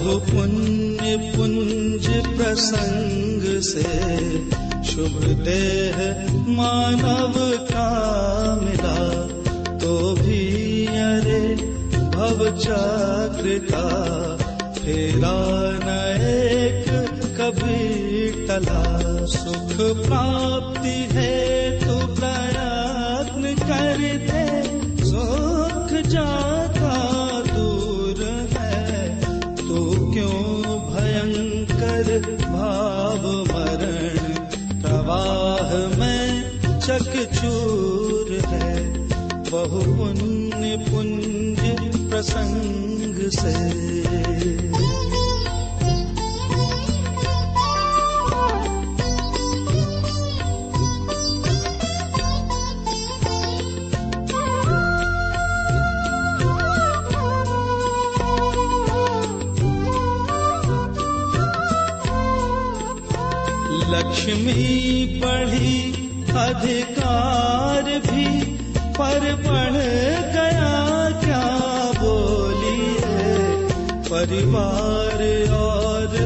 बहु पुण्य पुंज प्रसंग से शुभ देह मानव का मिला, तो भी अरे भव चक्र का फेरा न एक कभी टला। सुख प्राप्ति है तो प्रयत्न करते, सुख जाता दूर है, तो क्यों भयंकर भाव मरण प्रवाह में चकचूर है। बहु पुण्य पुंज प्रसंग से लक्ष्मी बढ़ी अधिकार भी, पर बढ़ गया क्या बोलिए। परिवार और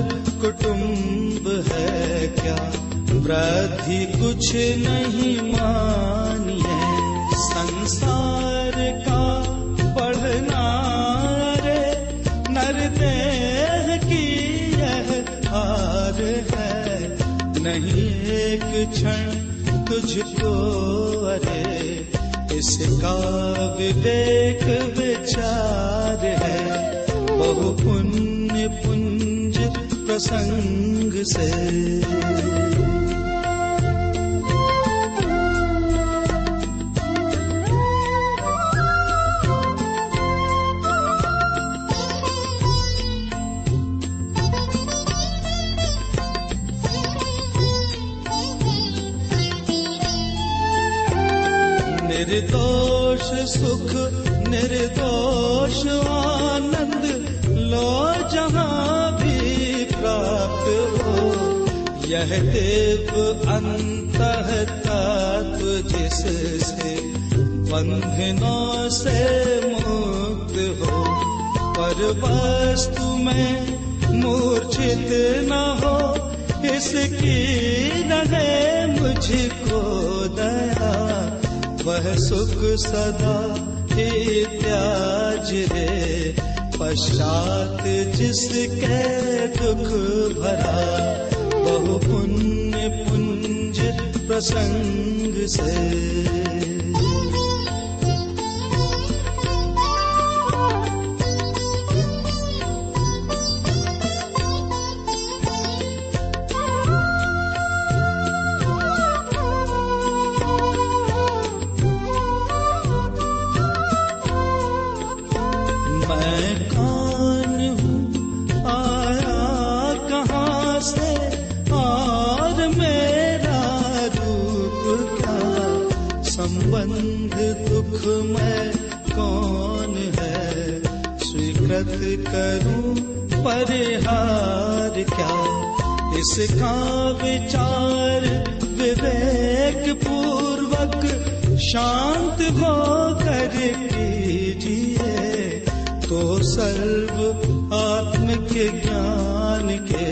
कुटुंब है क्या, वृद्धि कुछ नहीं मानिए। संसार का बढ़ना रे नरदेह की यह हार है, नहीं एक क्षण तुझको अरे इसका विवेक विचार है। बहु पुण्य पुंज प्रसंग से निर्दोष सुख निर्दोष आनंद लो जहाँ भी प्राप्त हो। यह देव अंतः तत्व जिससे बंधनों से मुक्त हो। पर वस्तु में मूर्छित न हो, इसकी रहे मुझको दया। वह सुख सदा ही त्याज रे, पश्चात जिसके दुख भरा। बहु पुण्य पुंज प्रसंग से संबंध दुख में कौन है, स्वीकृत करूं परिहार क्या। इसका विचार विवेक पूर्वक शांत होकर कीजिए, तो सर्व आत्मिक ज्ञान के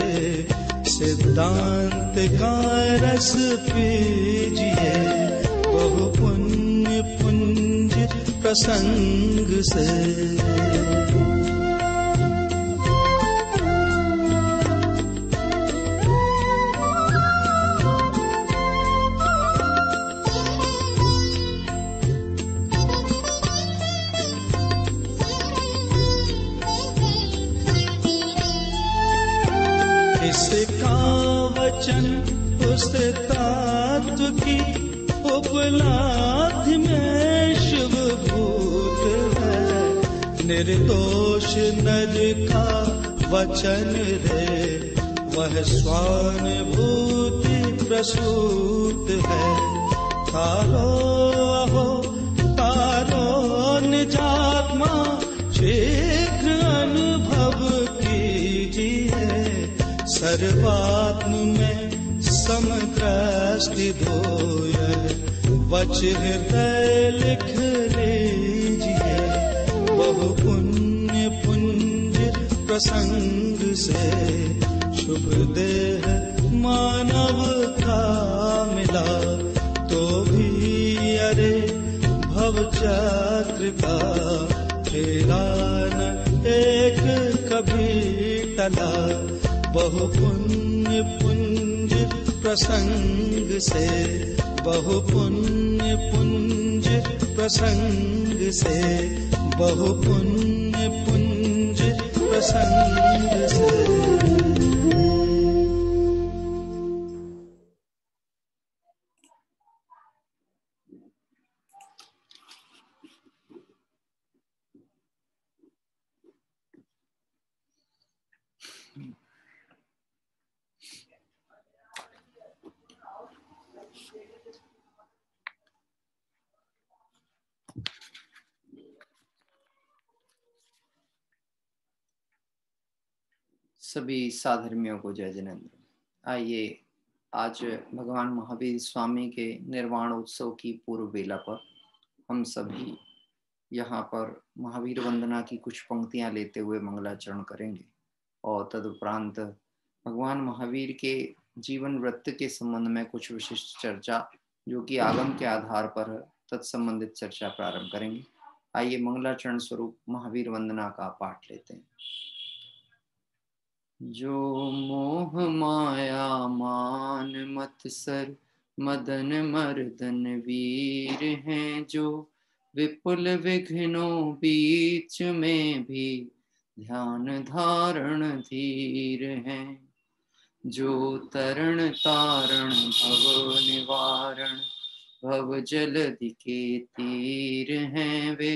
सिद्धांत का रस पीजिए। बहु पुण्य पुंज प्रसंग से इसका वचन उस तत्व की उपलब्धि में शुभ भूत है। निर्दोष नर का वचन रे, वह स्वानुभूति प्रसूत है। तारो अहो तारो निजात्मा शीघ्र अनुभव कीजिए। सर्वात्म में समदृष्टि धोय, वच हृदय लिख लीजिए। बहु पुण्य पुंज प्रसंग से शुभ देह मानव का मिला, तो भी अरे भव चक्र का फेरा न एक कभी टला। बहु पुण्य पुंज प्रसंग से, बहु पुण्य पुंज प्रसंग से, बहु पुण्य पुंज प्रसंग से। सभी साधर्मियों को जय जिनेंद्र। आइए आज भगवान महावीर स्वामी के निर्वाण उत्सव की पूर्व बेला पर हम सभी यहाँ पर महावीर वंदना की कुछ पंक्तियां लेते हुए मंगलाचरण करेंगे और तदुपरांत भगवान महावीर के जीवन वृत्त के संबंध में कुछ विशिष्ट चर्चा जो कि आगम के आधार पर तत्संबंधित चर्चा प्रारंभ करेंगे। आइए मंगलाचरण स्वरूप महावीर वंदना का पाठ लेते हैं। जो मोह माया मान मत्सर मदन मर्दन वीर हैं, जो विपुल विघ्नों बीच में भी ध्यान धारण धीर हैं, जो तरण तारण भव निवारण भव जलधि के तीर हैं, वे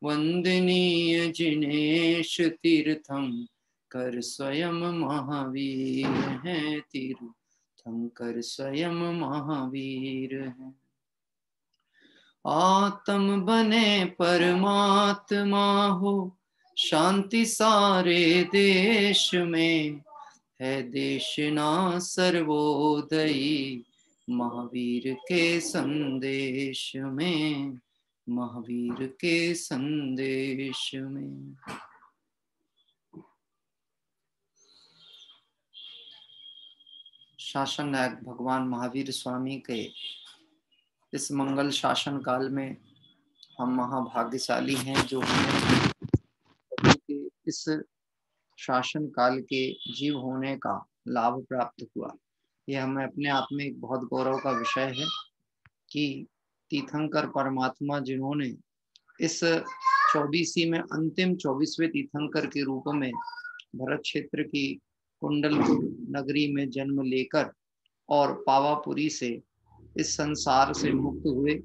वंदनीय जिनेश तीर्थम कर स्वयं महावीर हैं, तीर्थंकर स्वयं महावीर हैं। आत्म बने परमात्मा हो शांति सारे देश में, है देश ना सर्वोदयी महावीर के संदेश में, महावीर के संदेश में। शासन नायक भगवान महावीर स्वामी के इस मंगल शासन काल में हम महाभाग्यशाली हैं जो हमें इस शासन काल के जीव होने का लाभ प्राप्त हुआ। यह हमें अपने आप में एक बहुत गौरव का विषय है कि तीर्थंकर परमात्मा जिन्होंने इस 24वीं में अंतिम 24वें तीर्थंकर के रूप में भरत क्षेत्र की कुंडलपुर नगरी में जन्म लेकर और पावापुरी से इस संसार से मुक्त हुए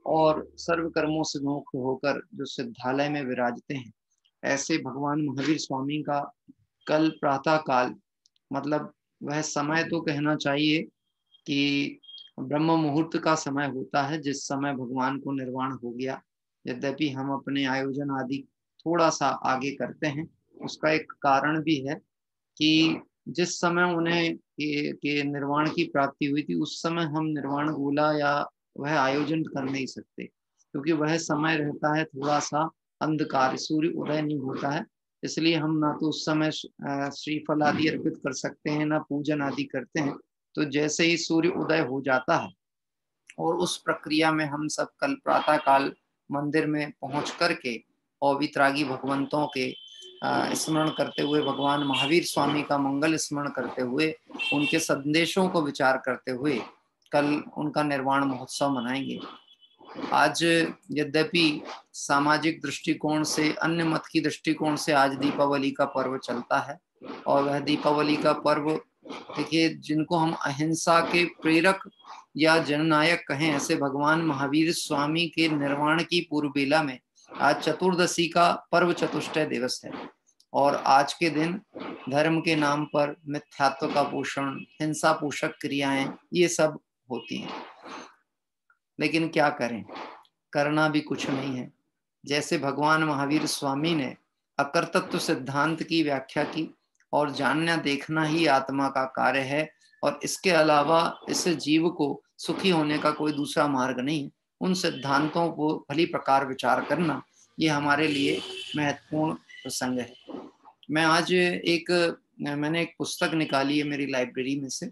और सर्व कर्मों से मुक्त होकर जो सिद्धालय में विराजते हैं, ऐसे भगवान महावीर स्वामी का कल प्रातः काल, मतलब वह समय तो कहना चाहिए कि ब्रह्म मुहूर्त का समय होता है जिस समय भगवान को निर्वाण हो गया। यद्यपि हम अपने आयोजन आदि थोड़ा सा आगे करते हैं, उसका एक कारण भी है कि जिस समय उन्हें के निर्वाण की प्राप्ति हुई थी उस समय हम निर्वाण गोला या वह आयोजन कर नहीं सकते, क्योंकि वह समय रहता है थोड़ा सा अंधकार, सूर्य उदय नहीं होता है। इसलिए हम ना तो उस समय श्रीफल आदि अर्पित कर सकते हैं, ना पूजन आदि करते हैं। तो जैसे ही सूर्य उदय हो जाता है और उस प्रक्रिया में हम सब कल प्रातः काल मंदिर में पहुंच करके और वितरागी भगवंतों के स्मरण करते हुए, भगवान महावीर स्वामी का मंगल स्मरण करते हुए, उनके संदेशों को विचार करते हुए कल उनका निर्वाण महोत्सव मनाएंगे। आज यद्यपि सामाजिक दृष्टिकोण से, अन्य मत की दृष्टिकोण से आज दीपावली का पर्व चलता है और वह दीपावली का पर्व, देखिए, जिनको हम अहिंसा के प्रेरक या जननायक कहें, ऐसे भगवान महावीर स्वामी के निर्वाण की पूर्व बेला में आज चतुर्दशी का पर्व चतुष्टय दिवस है और आज के दिन धर्म के नाम पर मिथ्यात्व का पोषण, हिंसा पोषक क्रियाएं, ये सब होती हैं। लेकिन क्या करें, करना भी कुछ नहीं है। जैसे भगवान महावीर स्वामी ने अकर्तृत्व सिद्धांत की व्याख्या की और जानना देखना ही आत्मा का कार्य है और इसके अलावा इस जीव को सुखी होने का कोई दूसरा मार्ग नहीं है, उन सिद्धांतों को भली प्रकार विचार करना ये हमारे लिए महत्वपूर्ण प्रसंग है। मैं आज मैंने एक पुस्तक निकाली है मेरी लाइब्रेरी में से,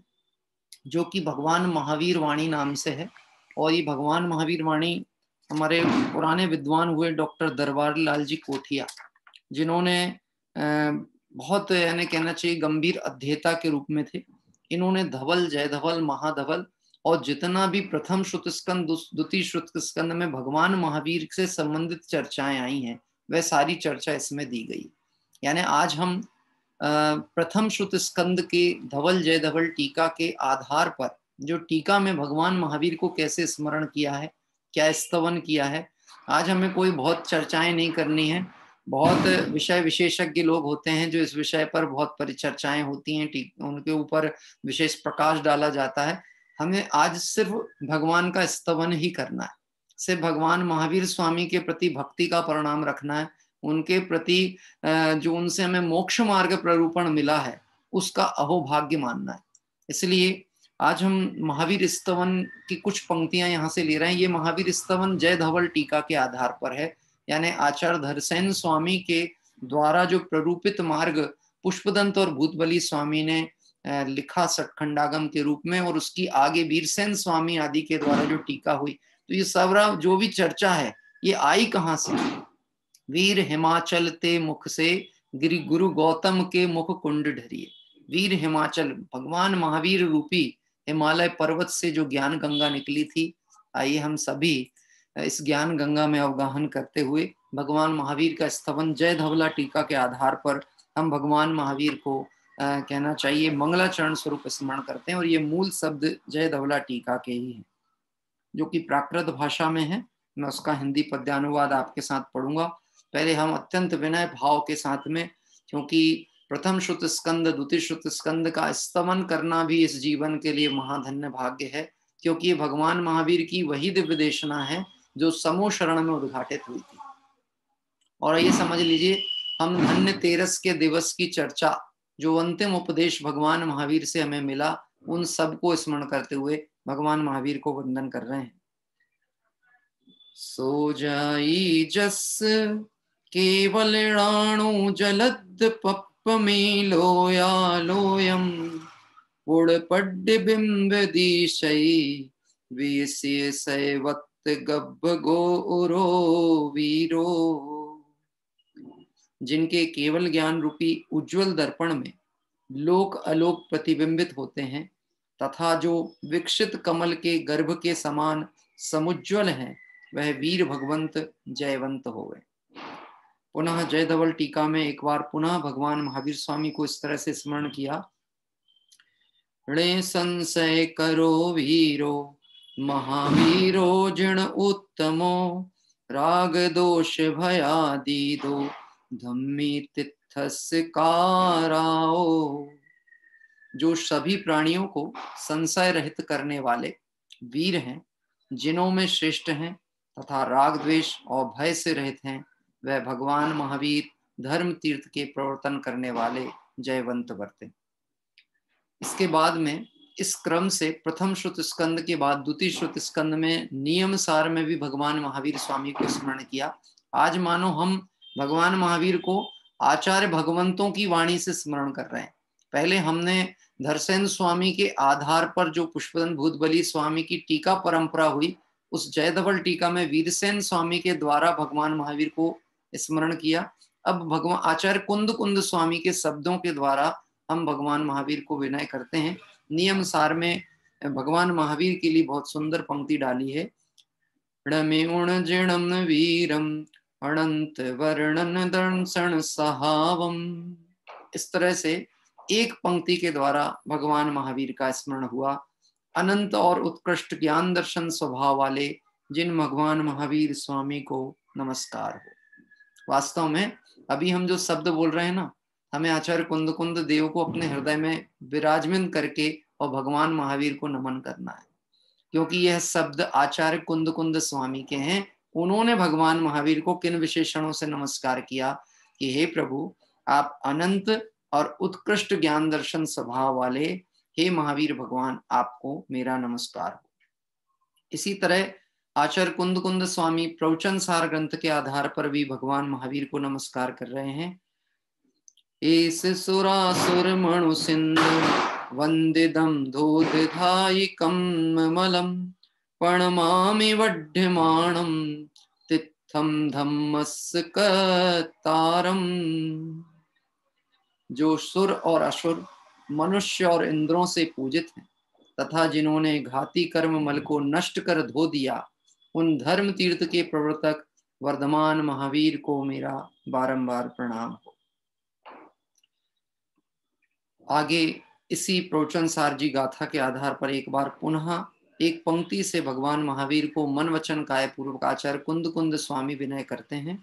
जो कि भगवान महावीर वाणी नाम से है। और ये भगवान महावीर वाणी हमारे पुराने विद्वान हुए डॉक्टर दरबार लाल जी कोठिया, जिन्होंने बहुत, यानी कहना चाहिए, गंभीर अध्येता के रूप में थे। इन्होंने धवल, जय धवल, महाधवल और जितना भी प्रथम श्रुत स्कंद, द्वितीय श्रुत स्कंद में भगवान महावीर से संबंधित चर्चाएं आई हैं, वह सारी चर्चा इसमें दी गई। यानी आज हम प्रथम श्रुत स्कंद के धवल जय धवल टीका के आधार पर, जो टीका में भगवान महावीर को कैसे स्मरण किया है, क्या स्तवन किया है, आज हमें कोई बहुत चर्चाएं नहीं करनी है। बहुत विषय विशेषज्ञ लोग होते हैं जो इस विषय पर बहुत परिचर्चाएं होती हैं, उनके ऊपर विशेष प्रकाश डाला जाता है। हमें आज सिर्फ भगवान का स्तवन ही करना है, सिर्फ भगवान महावीर स्वामी के प्रति भक्ति का परिणाम रखना है, उनके प्रति जो उनसे हमें मोक्ष मार्ग प्ररूपण मिला है उसका अहोभाग्य मानना है। इसलिए आज हम महावीर स्तवन की कुछ पंक्तियां यहाँ से ले रहे हैं। ये महावीर स्तवन जय धवल टीका के आधार पर है, यानी आचार्य धरसेन स्वामी के द्वारा जो प्ररूपित मार्ग पुष्पदंत और भूतबली स्वामी ने लिखा सटखंडागम के रूप में, और उसकी आगे वीरसेन स्वामी आदि के द्वारा जो टीका हुई। तो ये सब जो भी चर्चा है ये आई कहाँ से? वीर हिमाचल ते मुख से गिरि गुरु गौतम के मुख कुंड ढरिए। वीर हिमाचल, भगवान महावीर रूपी हिमालय पर्वत से जो ज्ञान गंगा निकली थी, आइए हम सभी इस ज्ञान गंगा में अवगाहन करते हुए भगवान महावीर का स्तवन जय धवला टीका के आधार पर हम भगवान महावीर को कहना चाहिए मंगलाचरण स्वरूप स्मरण करते हैं। और ये मूल शब्द जय धवला टीका के ही है, जो कि प्राकृत भाषा में है। मैं उसका हिंदी पद्यानुवाद आपके साथ पढ़ूंगा। पहले हम अत्यंत विनय भाव के साथ में, क्योंकि प्रथम श्रुत स्कंद, द्वितीय श्रुत स्कंद का स्तवन करना भी इस जीवन के लिए महाधन्य भाग्य है, क्योंकि ये भगवान महावीर की वही दिव्य देशना है जो समूह शरण में उद्घाटित हुई थी। और ये समझ लीजिए, हम धन्य तेरस के दिवस की चर्चा, जो अंतिम उपदेश भगवान महावीर से हमें मिला, उन सबको स्मरण करते हुए भगवान महावीर को वंदन कर रहे हैं। सो जाई जस केवल राणु जलद पप्प में लोया लोयम उड़ पड्ड बिंब दिशई वीसी सैवत गब्ब गो उरो वीरो। जिनके केवल ज्ञान रूपी उज्जवल दर्पण में लोक अलोक प्रतिबिंबित होते हैं, तथा जो विकसित कमल के गर्भ के समान समुज्वल हैं, वह वीर भगवंत जयवंत हो गए। पुनः जय धवल टीका में एक बार पुनः भगवान महावीर स्वामी को इस तरह से स्मरण किया। ऋणे संशय करो वीरो महावीरो जिण उत्तमो राग दोष भयादि दो धम्मी तिथस्य काराओ। जो सभी प्राणियों को संशय रहित करने वाले वीर हैं, जिनों में श्रेष्ठ हैं तथा राग द्वेष और भय से रहित हैं, वह भगवान महावीर धर्म तीर्थ के प्रवर्तन करने वाले जयवंत वर्ते। इसके बाद में इस क्रम से प्रथम श्रुत स्कंद के बाद द्वितीय श्रुत स्कंद में नियम सार में भी भगवान महावीर स्वामी को स्मरण किया। आज मानो हम भगवान महावीर को आचार्य भगवंतों की वाणी से स्मरण कर रहे हैं। पहले हमने धरसेन स्वामी के आधार पर जो पुष्पदंत भूतबली स्वामी की टीका परंपरा हुई, उस जय धवल टीका में वीरसेन स्वामी के द्वारा भगवान महावीर को स्मरण किया। अब भगवान आचार्य कुंद कुंद स्वामी के शब्दों के द्वारा हम भगवान महावीर को विनय करते हैं। नियम सार में भगवान महावीर के लिए बहुत सुंदर पंक्ति डाली है। णमेउण जिणम वीरम अनंत वर्णन दर्शन सहावम। इस तरह से एक पंक्ति के द्वारा भगवान महावीर का स्मरण हुआ। अनंत और उत्कृष्ट ज्ञान दर्शन स्वभाव वाले जिन भगवान महावीर स्वामी को नमस्कार हो। वास्तव में अभी हम जो शब्द बोल रहे हैं ना, हमें आचार्य कुंद कुंद देव को अपने हृदय में विराजमान करके और भगवान महावीर को नमन करना है, क्योंकि यह शब्द आचार्य कुंद कुंद स्वामी के हैं। उन्होंने भगवान महावीर को किन विशेषणों से नमस्कार किया कि हे प्रभु, आप अनंत और उत्कृष्ट ज्ञान दर्शन स्वभाव वाले, हे महावीर भगवान, आपको मेरा नमस्कार हो। इसी तरह आचार्य कुंद कुंद स्वामी प्रवचन सार ग्रंथ के आधार पर भी भगवान महावीर को नमस्कार कर रहे हैं। एस सुरासुर मणु सिंधु वंदिदम धूतधायिकं मलम प्रणमामि वड्ढमाणं तित्थं धम्मस्य कतारम। जो सुर और असुर, मनुष्य और इंद्रों से पूजित हैं तथा जिन्होंने घाती कर्म मल को नष्ट कर धो दिया, उन धर्म तीर्थ के प्रवर्तक वर्धमान महावीर को मेरा बारंबार प्रणाम हो। आगे इसी प्रवचन सारजी गाथा के आधार पर एक बार पुनः एक पंक्ति से भगवान महावीर को मन वचन काय पूर्वक आचार्य कुंद कुंद स्वामी विनय करते हैं।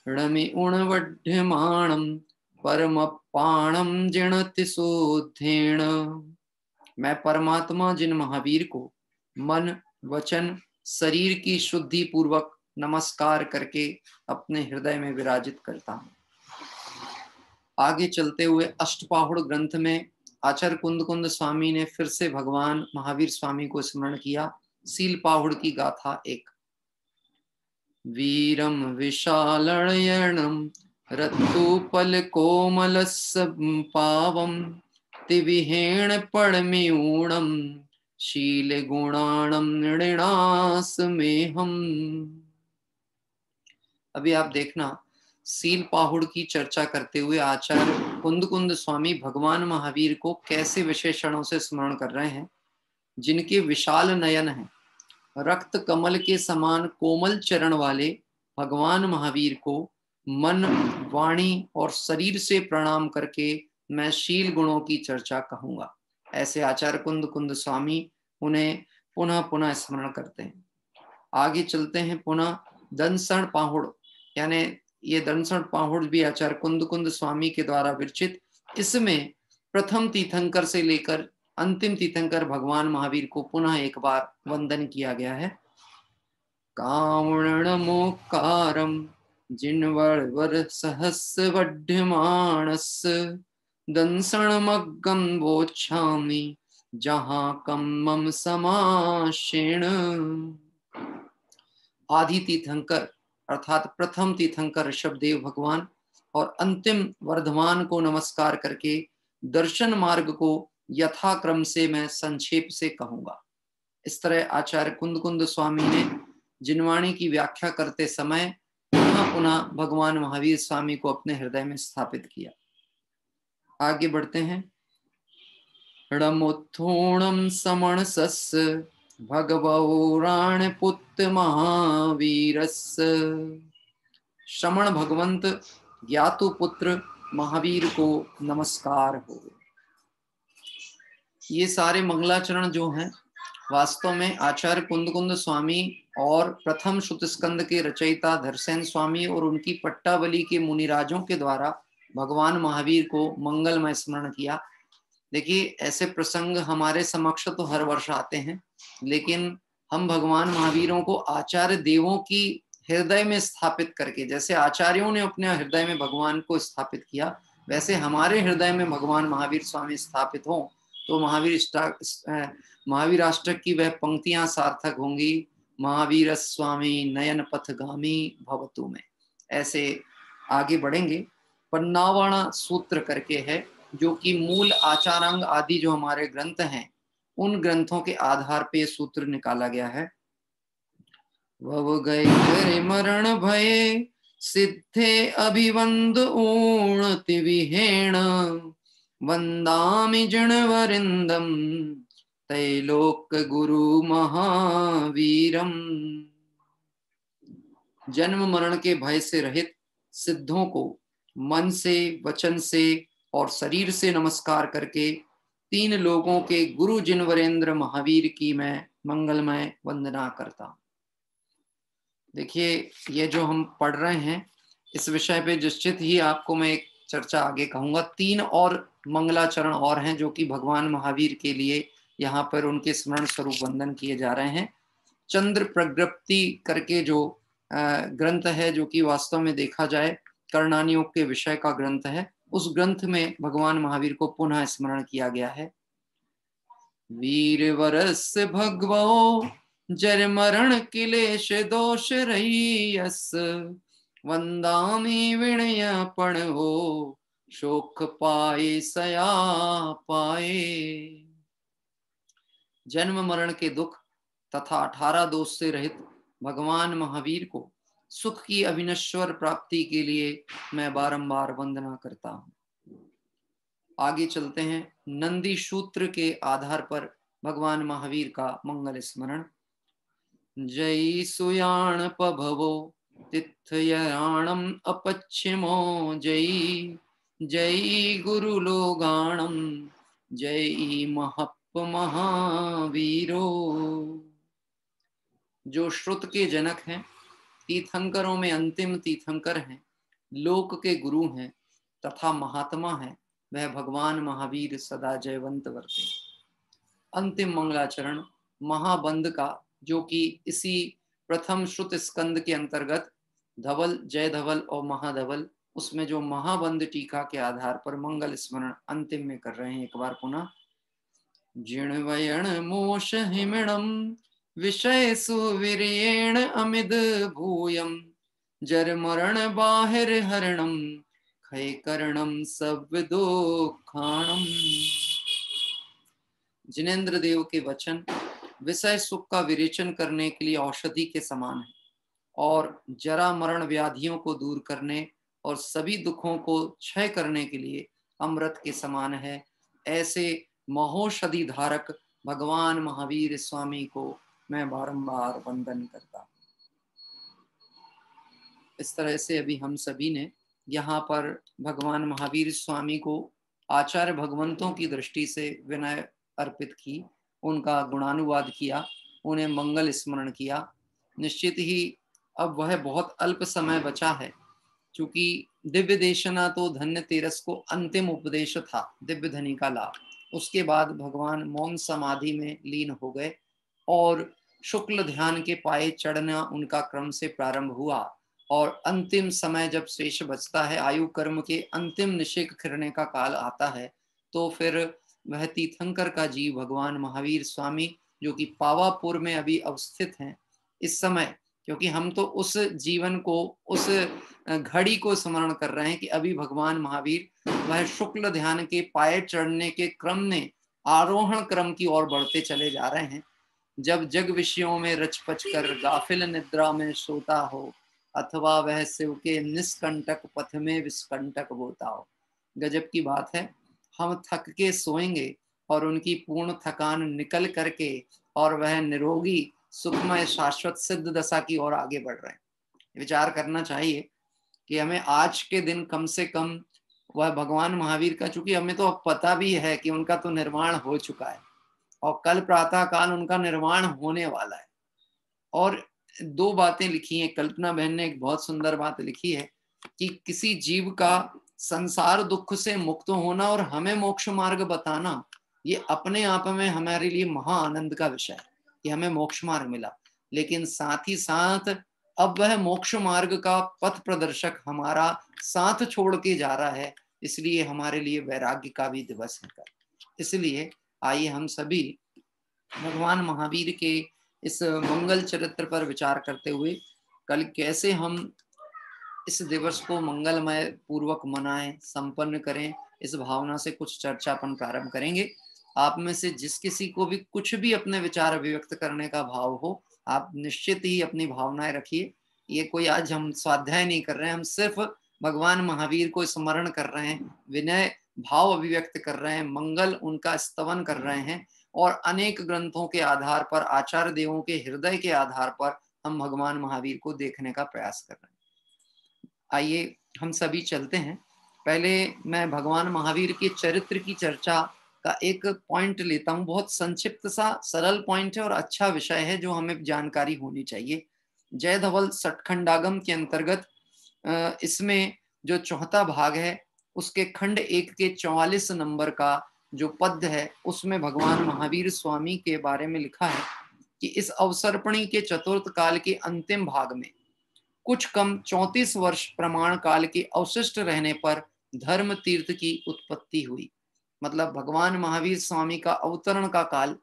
णमि उणवड्ढमाणं परम पाणम जिणति शोधेण। मैं परमात्मा जिन महावीर को मन वचन शरीर की शुद्धि पूर्वक नमस्कार करके अपने हृदय में विराजित करता हूं। आगे चलते हुए अष्टपाहुड़ ग्रंथ में आचार्य कुंद कुंद स्वामी ने फिर से भगवान महावीर स्वामी को स्मरण किया। सील पाहुड़ की गाथा 1। वीरम विशालयणं रत्तुपल कोमलस्य पावम तिविहेण पड़मिऊणम शील गुणाणम नृणासमेहम। अभी आप देखना, सील पाहुड़ की चर्चा करते हुए आचार्य कुंद कुंद स्वामी भगवान महावीर को कैसे विशेषणों से स्मरण कर रहे हैं। जिनके विशाल नयन हैं, रक्त कमल के समान कोमल चरण वाले भगवान महावीर को मन वाणी और शरीर से प्रणाम करके मैं शील गुणों की चर्चा कहूंगा। ऐसे आचार्य कुंद कुंद स्वामी उन्हें पुनः पुनः स्मरण करते हैं। आगे चलते हैं पुनः दंसण पाहुड़, यानी ये दंसण पाहुड़ भी आचार्य कुंद कुंद स्वामी के द्वारा विरचित। इसमें प्रथम तीर्थंकर से लेकर अंतिम तीर्थंकर भगवान महावीर को पुनः एक बार वंदन किया गया है। कामणमोकारम जिन्वर सहस्र वड्ढमाणस् दंसणमग्गं वोच्छामि जहां कम्मम समाशेण। आदि तीर्थंकर अर्थात प्रथम तीर्थंकर ऋषभदेव भगवान और अंतिम वर्धमान को नमस्कार करके दर्शन मार्ग को यथाक्रम से मैं संक्षेप से कहूंगा। इस तरह आचार्य कुंद कुंद स्वामी ने जिनवाणी की व्याख्या करते समय पुनः पुनः भगवान महावीर स्वामी को अपने हृदय में स्थापित किया। आगे बढ़ते हैं। णमुत्थोणम समणसस् भगवौराण पुत्र महावीरस्। श्रमण भगवंत ज्ञातु पुत्र महावीर को नमस्कार हो। ये सारे मंगलाचरण जो हैं वास्तव में आचार्य कुंद कुंद स्वामी और प्रथम श्रुत स्कंद के रचयिता धरसेन स्वामी और उनकी पट्टावली के मुनिराजों के द्वारा भगवान महावीर को मंगलमय स्मरण किया। देखिए, ऐसे प्रसंग हमारे समक्ष तो हर वर्ष आते हैं, लेकिन हम भगवान महावीरों को आचार्य देवों की हृदय में स्थापित करके, जैसे आचार्यों ने अपने हृदय में भगवान को स्थापित किया, वैसे हमारे हृदय में भगवान महावीर स्वामी स्थापित हों तो महावीर अष्टक की वह पंक्तियां सार्थक होंगी। महावीर स्वामी नयन पथगामी भवतु में। ऐसे आगे बढ़ेंगे। पन्नावाणा सूत्र करके है, जो कि मूल आचारांग आदि जो हमारे ग्रंथ हैं उन ग्रंथों के आधार पे सूत्र निकाला गया है। वव गए मरण भये सिद्धे अभिवंद ऊणति विहेण वंदामि जनवरिंदम तैलोक गुरु महावीरम। जन्म मरण के भय से रहित सिद्धों को मन से, वचन से और शरीर से नमस्कार करके तीन लोगों के गुरु जिनवरेंद्र महावीर की मैं मंगलमय वंदना करता हूं। देखिए, ये जो हम पढ़ रहे हैं इस विषय पे निश्चित ही आपको मैं एक चर्चा आगे कहूंगा। 3 और मंगलाचरण और हैं जो कि भगवान महावीर के लिए यहाँ पर उनके स्मरण स्वरूप वंदन किए जा रहे हैं। चंद्र प्रज्ञप्ति करके जो ग्रंथ है, जो कि वास्तव में देखा जाए कर्णानियोग के विषय का ग्रंथ है, उस ग्रंथ में भगवान महावीर को पुनः स्मरण किया गया है। वीर वरस भगवो जर मरण किलेश दोष रहीयस वंदामि विनय पण हो शोक पाए सया पाए। जन्म मरण के दुख तथा 18 दोष से रहित भगवान महावीर को सुख की अविनश्वर प्राप्ति के लिए मैं बारंबार वंदना करता हूं। आगे चलते हैं। नंदी सूत्र के आधार पर भगवान महावीर का मंगल स्मरण। जय सुयाण पभवो तिथयराणम अपच्छिमो जय जय गुरु लोगाणम जय महप महावीरो। जो श्रुत के जनक हैं, तीर्थंकरों में अंतिम तीर्थंकर हैं, लोक के गुरु हैं तथा महात्मा हैं, वह भगवान महावीर सदा जयवंत वर्ते। अंतिम मंगलाचरण महाबंध का, जो कि इसी प्रथम श्रुत स्कंद के अंतर्गत धवल, जय धवल और महाधवल, उसमें जो महाबंध टीका के आधार पर मंगल स्मरण अंतिम में कर रहे हैं। एक बार पुनः। जिणवयण मोश हिमणम विषय सुवीर्येण अमिद भूयम जर मरण बाहिर हरणम खय करणम सब दुखाणम। जिनेन्द्र देव के वचन विषय सुख का विरेचन करने के लिए औषधि के समान है और जरा मरण व्याधियों को दूर करने और सभी दुखों को क्षय करने के लिए अमृत के समान है। ऐसे महोषधि धारक भगवान महावीर स्वामी को मैं बारंबार वंदन करता हूँ। इस तरह से अभी हम सभी ने यहाँ पर भगवान महावीर स्वामी को आचार्य भगवंतों की दृष्टि से विनय अर्पित की, उनका गुणानुवाद किया, उन्हें मंगल स्मरण किया। निश्चित ही अब वह बहुत अल्प समय बचा है, क्योंकि दिव्य देशना तो धन्य तेरस को अंतिम उपदेश था, दिव्य धनी का लाभ। उसके बाद भगवान मौन समाधि में लीन हो गए और शुक्ल ध्यान के पाए चढ़ना उनका क्रम से प्रारंभ हुआ। और अंतिम समय जब शेष बचता है, आयु कर्म के अंतिम निषेक करने का काल आता है, तो फिर वह तीर्थंकर का जीव भगवान महावीर स्वामी, जो कि पावापुर में अभी अवस्थित हैं इस समय, क्योंकि हम तो उस जीवन को, उस घड़ी को स्मरण कर रहे हैं कि अभी भगवान महावीर वह शुक्ल ध्यान के पाए चढ़ने के क्रम में आरोहण क्रम की ओर बढ़ते चले जा रहे हैं। जब जग विषयों में रचपच कर गाफिल निद्रा में सोता हो, अथवा वह शिव के निष्कंटक पथ में विस्कंटक बोता हो। गजब की बात है, हम थक के सोएंगे और उनकी पूर्ण थकान निकल करके और वह निरोगी सुखमय शाश्वत सिद्ध दशा की ओर आगे बढ़ रहे हैं। विचार करना चाहिए कि हमें आज के दिन कम से कम वह भगवान महावीर का, चूंकि हमें तो अब पता भी है कि उनका तो निर्वाण हो चुका है और कल प्रातः काल उनका निर्वाण होने वाला है। और दो बातें लिखी हैं, कल्पना बहन ने एक बहुत सुंदर बात लिखी है कि किसी जीव का संसार दुख से मुक्त होना और हमें मोक्ष मार्ग बताना, ये अपने आप में हमारे लिए महा आनंद का विषय है कि हमें मोक्ष मार्ग मिला। लेकिन साथ ही साथ अब वह मोक्ष मार्ग का पथ प्रदर्शक हमारा साथ छोड़ के जा रहा है, इसलिए हमारे लिए वैराग्य का भी दिवस है कल। इसलिए आइए हम सभी भगवान महावीर के इस मंगल चरित्र पर विचार करते हुए कल कैसे हम इस दिवस को मंगलमय पूर्वक मनाएं, संपन्न करें, इस भावना से कुछ चर्चा अपन प्रारंभ करेंगे। आप में से जिस किसी को भी कुछ भी अपने विचार अभिव्यक्त करने का भाव हो, आप निश्चित ही अपनी भावनाएं रखिए। ये कोई आज हम स्वाध्याय नहीं कर रहे हैं, हम सिर्फ भगवान महावीर को स्मरण कर रहे हैं, विनय भाव अभिव्यक्त कर रहे हैं, मंगल उनका स्तवन कर रहे हैं और अनेक ग्रंथों के आधार पर, आचार्य देवों के हृदय के आधार पर हम भगवान महावीर को देखने का प्रयास कर रहे हैं। आइए हम सभी चलते हैं। पहले मैं भगवान महावीर के चरित्र की चर्चा का एक पॉइंट लेता हूं, बहुत संक्षिप्त सा सरल पॉइंट है और अच्छा विषय है जो हमें जानकारी होनी चाहिए। जय धवल सठखंडागम के अंतर्गत इसमें जो चौथा भाग है उसके खंड 1 के 44 नंबर का जो पद है, उसमें भगवान महावीर स्वामी के बारे में लिखा है कि इस अवसर्पणी के चतुर्थ काल के अंतिम भाग में कुछ कम 34 वर्ष प्रमाण काल के अवशिष्ट रहने पर धर्म तीर्थ की उत्पत्ति हुई। मतलब भगवान महावीर स्वामी का अवतरण का काल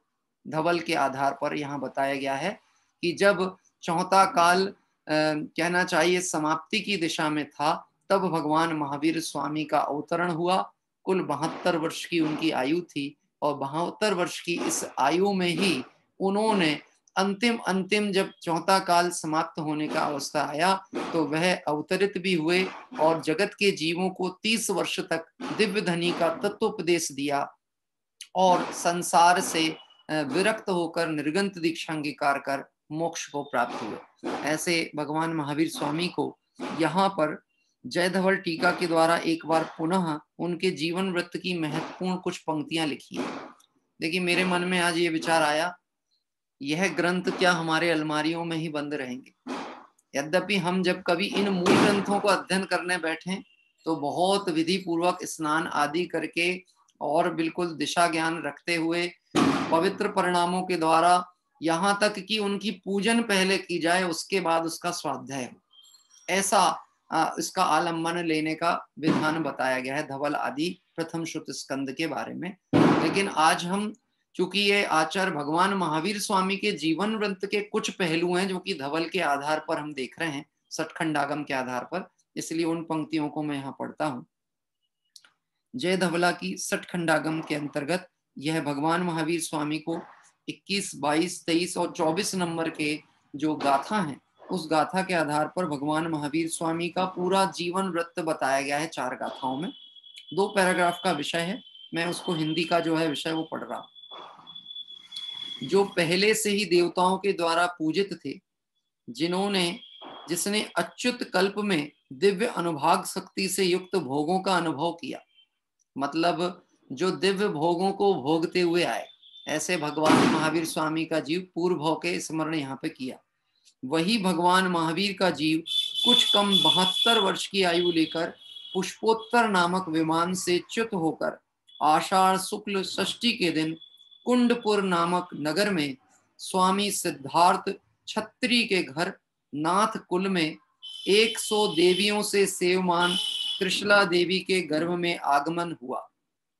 धवल के आधार पर यहाँ बताया गया है कि जब चौथा काल कहना चाहिए समाप्ति की दिशा में था, तब भगवान महावीर स्वामी का अवतरण हुआ। कुल 72 वर्ष की उनकी आयु थी और 72 वर्ष की इस आयु में ही उन्होंने अंतिम जब चौथा काल समाप्त होने का अवस्था आया तो वह अवतरित भी हुए और जगत के जीवों को 30 वर्ष तक दिव्य धनी का तत्वोपदेश दिया और संसार से विरक्त होकर निर्गंत दीक्षा अंगीकार कर मोक्ष को प्राप्त हुए। ऐसे भगवान महावीर स्वामी को यहाँ पर जय धवल टीका के द्वारा एक बार पुनः उनके जीवन वृत्त की महत्वपूर्ण कुछ पंक्तियां लिखी है। देखिए, मेरे मन में आज ये विचार आया, यह ग्रंथ क्या हमारे अलमारियों में ही बंद रहेंगे? यद्यपि हम जब कभी इन मूल ग्रंथों को अध्ययन करने बैठे तो बहुत विधि पूर्वक स्नान आदि करके और बिल्कुल दिशा ज्ञान रखते हुए पवित्र परिणामों के द्वारा, यहाँ तक कि उनकी पूजन पहले की जाए, उसके बाद उसका स्वाध्याय हो, ऐसा इसका आलम्बन लेने का विधान बताया गया है धवल आदि प्रथम श्रुत स्कंद के बारे में। लेकिन आज हम, चूंकि ये आचार्य भगवान महावीर स्वामी के जीवन वृत्त के कुछ पहलू हैं जो कि धवल के आधार पर हम देख रहे हैं, सठखंडागम के आधार पर, इसलिए उन पंक्तियों को मैं यहाँ पढ़ता हूँ। जय धवला की सठखंडागम के अंतर्गत यह भगवान महावीर स्वामी को 21, 22, 23 और 24 नंबर के जो गाथा हैं, उस गाथा के आधार पर भगवान महावीर स्वामी का पूरा जीवन वृत्त बताया गया है 4 गाथाओं में। 2 पैराग्राफ का विषय है, मैं उसको हिंदी का जो है विषय वो पढ़ रहा हूँ। जो पहले से ही देवताओं के द्वारा पूजित थे, जिसने अच्युत कल्प में दिव्य अनुभाग शक्ति से युक्त भोगों का अनुभव किया, मतलब जो दिव्य भोगों को भोगते हुए आए, ऐसे भगवान महावीर स्वामी का जीव पूर्व भव के स्मरण यहाँ पे किया। वही भगवान महावीर का जीव कुछ कम 72 वर्ष की आयु लेकर पुष्पोत्तर नामक विमान से च्युत होकर आषाढ़ शुक्ल षष्ठी के दिन कुंडपुर नामक नगर में स्वामी सिद्धार्थ छत्री के घर नाथ कुल में 100 देवियों से सेवमान त्रिशला देवी के गर्भ में आगमन हुआ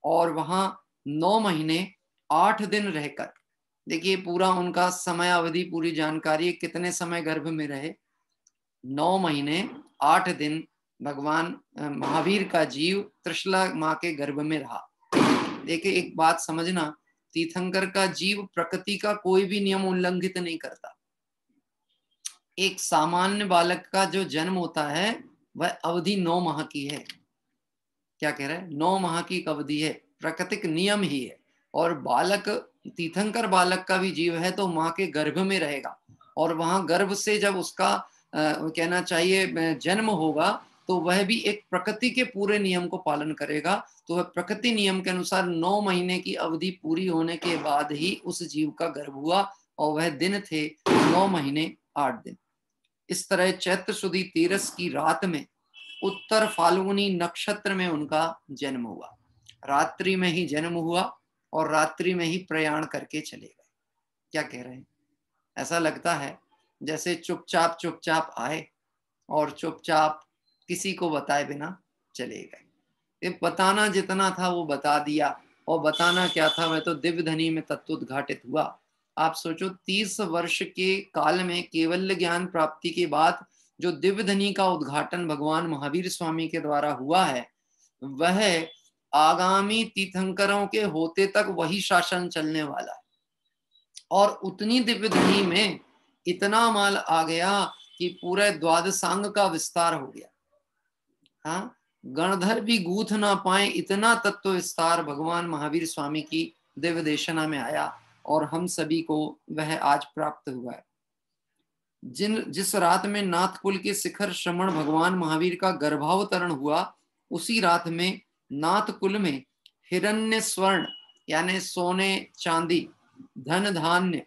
और वहां 9 महीने 8 दिन रहकर, देखिए पूरा उनका समय अवधि, पूरी जानकारी, कितने समय गर्भ में रहे, 9 महीने 8 दिन भगवान महावीर का जीव त्रिशला माँ के गर्भ में रहा। देखिए, एक बात समझना, तीर्थंकर का जीव प्रकृति का कोई भी नियम उल्लंघित नहीं करता। एक सामान्य बालक का जो जन्म होता है वह अवधि 9 माह की है। क्या कह रहे हैं? 9 माह की अवधि है, प्राकृतिक नियम ही है। और बालक, तीर्थंकर बालक का भी जीव है तो माँ के गर्भ में रहेगा और वहां गर्भ से जब उसका कहना चाहिए जन्म होगा तो वह भी एक प्रकृति के पूरे नियम को पालन करेगा। तो वह प्रकृति नियम के अनुसार 9 महीने की अवधि पूरी होने के बाद ही उस जीव का गर्भ हुआ और वह दिन थे 9 महीने 8 दिन। इस तरह चैत्र सुदी 13 की रात में उत्तर फाल्गुनी नक्षत्र में उनका जन्म हुआ। रात्रि में ही जन्म हुआ और रात्रि में ही प्रयाण करके चले गए। क्या कह रहे हैं? ऐसा लगता है जैसे चुपचाप चुपचाप आए और चुपचाप किसी को बताए बिना चले गए। ये बताना जितना था वो बता दिया, और बताना क्या था, वह तो दिव्य धनी में तत्व उद्घाटित हुआ। आप सोचो, 30 वर्ष के काल में केवल ज्ञान प्राप्ति के बाद जो दिव्य धनी का उद्घाटन भगवान महावीर स्वामी के द्वारा हुआ है, वह आगामी तीर्थंकरों के होते तक वही शासन चलने वाला है। और उतनी दिव्य धनी में इतना माल आ गया कि पूरे द्वादशांग का विस्तार हो गया। हाँ, गणधर भी गूथ ना पाए, इतना तत्व विस्तार भगवान महावीर स्वामी की दिव्य देशना में आया और हम सभी को वह आज प्राप्त हुआ है। जिस रात में नाथ कुल के शिखर श्रमण भगवान महावीर का गर्भावतरण हुआ, उसी रात में नाथ कुल में हिरण्य स्वर्ण यानी सोने चांदी, धन धान्य,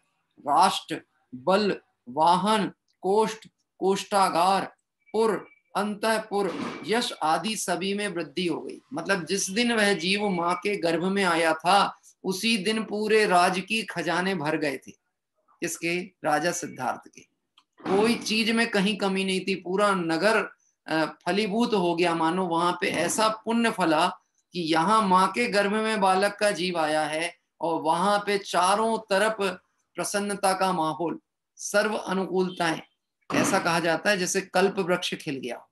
राष्ट्र, बल, वाहन, कोष्ठ, कोष्ठागार, पुर, अंतःपुर, यश आदि सभी में वृद्धि हो गई। मतलब जिस दिन वह जीव माँ के गर्भ में आया था उसी दिन पूरे राज की खजाने भर गए थे। इसके राजा सिद्धार्थ के कोई चीज में कहीं कमी नहीं थी। पूरा नगर फलीभूत हो गया, मानो वहां पे ऐसा पुण्य फला कि यहाँ माँ के गर्भ में बालक का जीव आया है और वहां पे चारों तरफ प्रसन्नता का माहौल, सर्व अनुकूलताएं। ऐसा कहा जाता है जैसे कल्प वृक्ष खिल गया।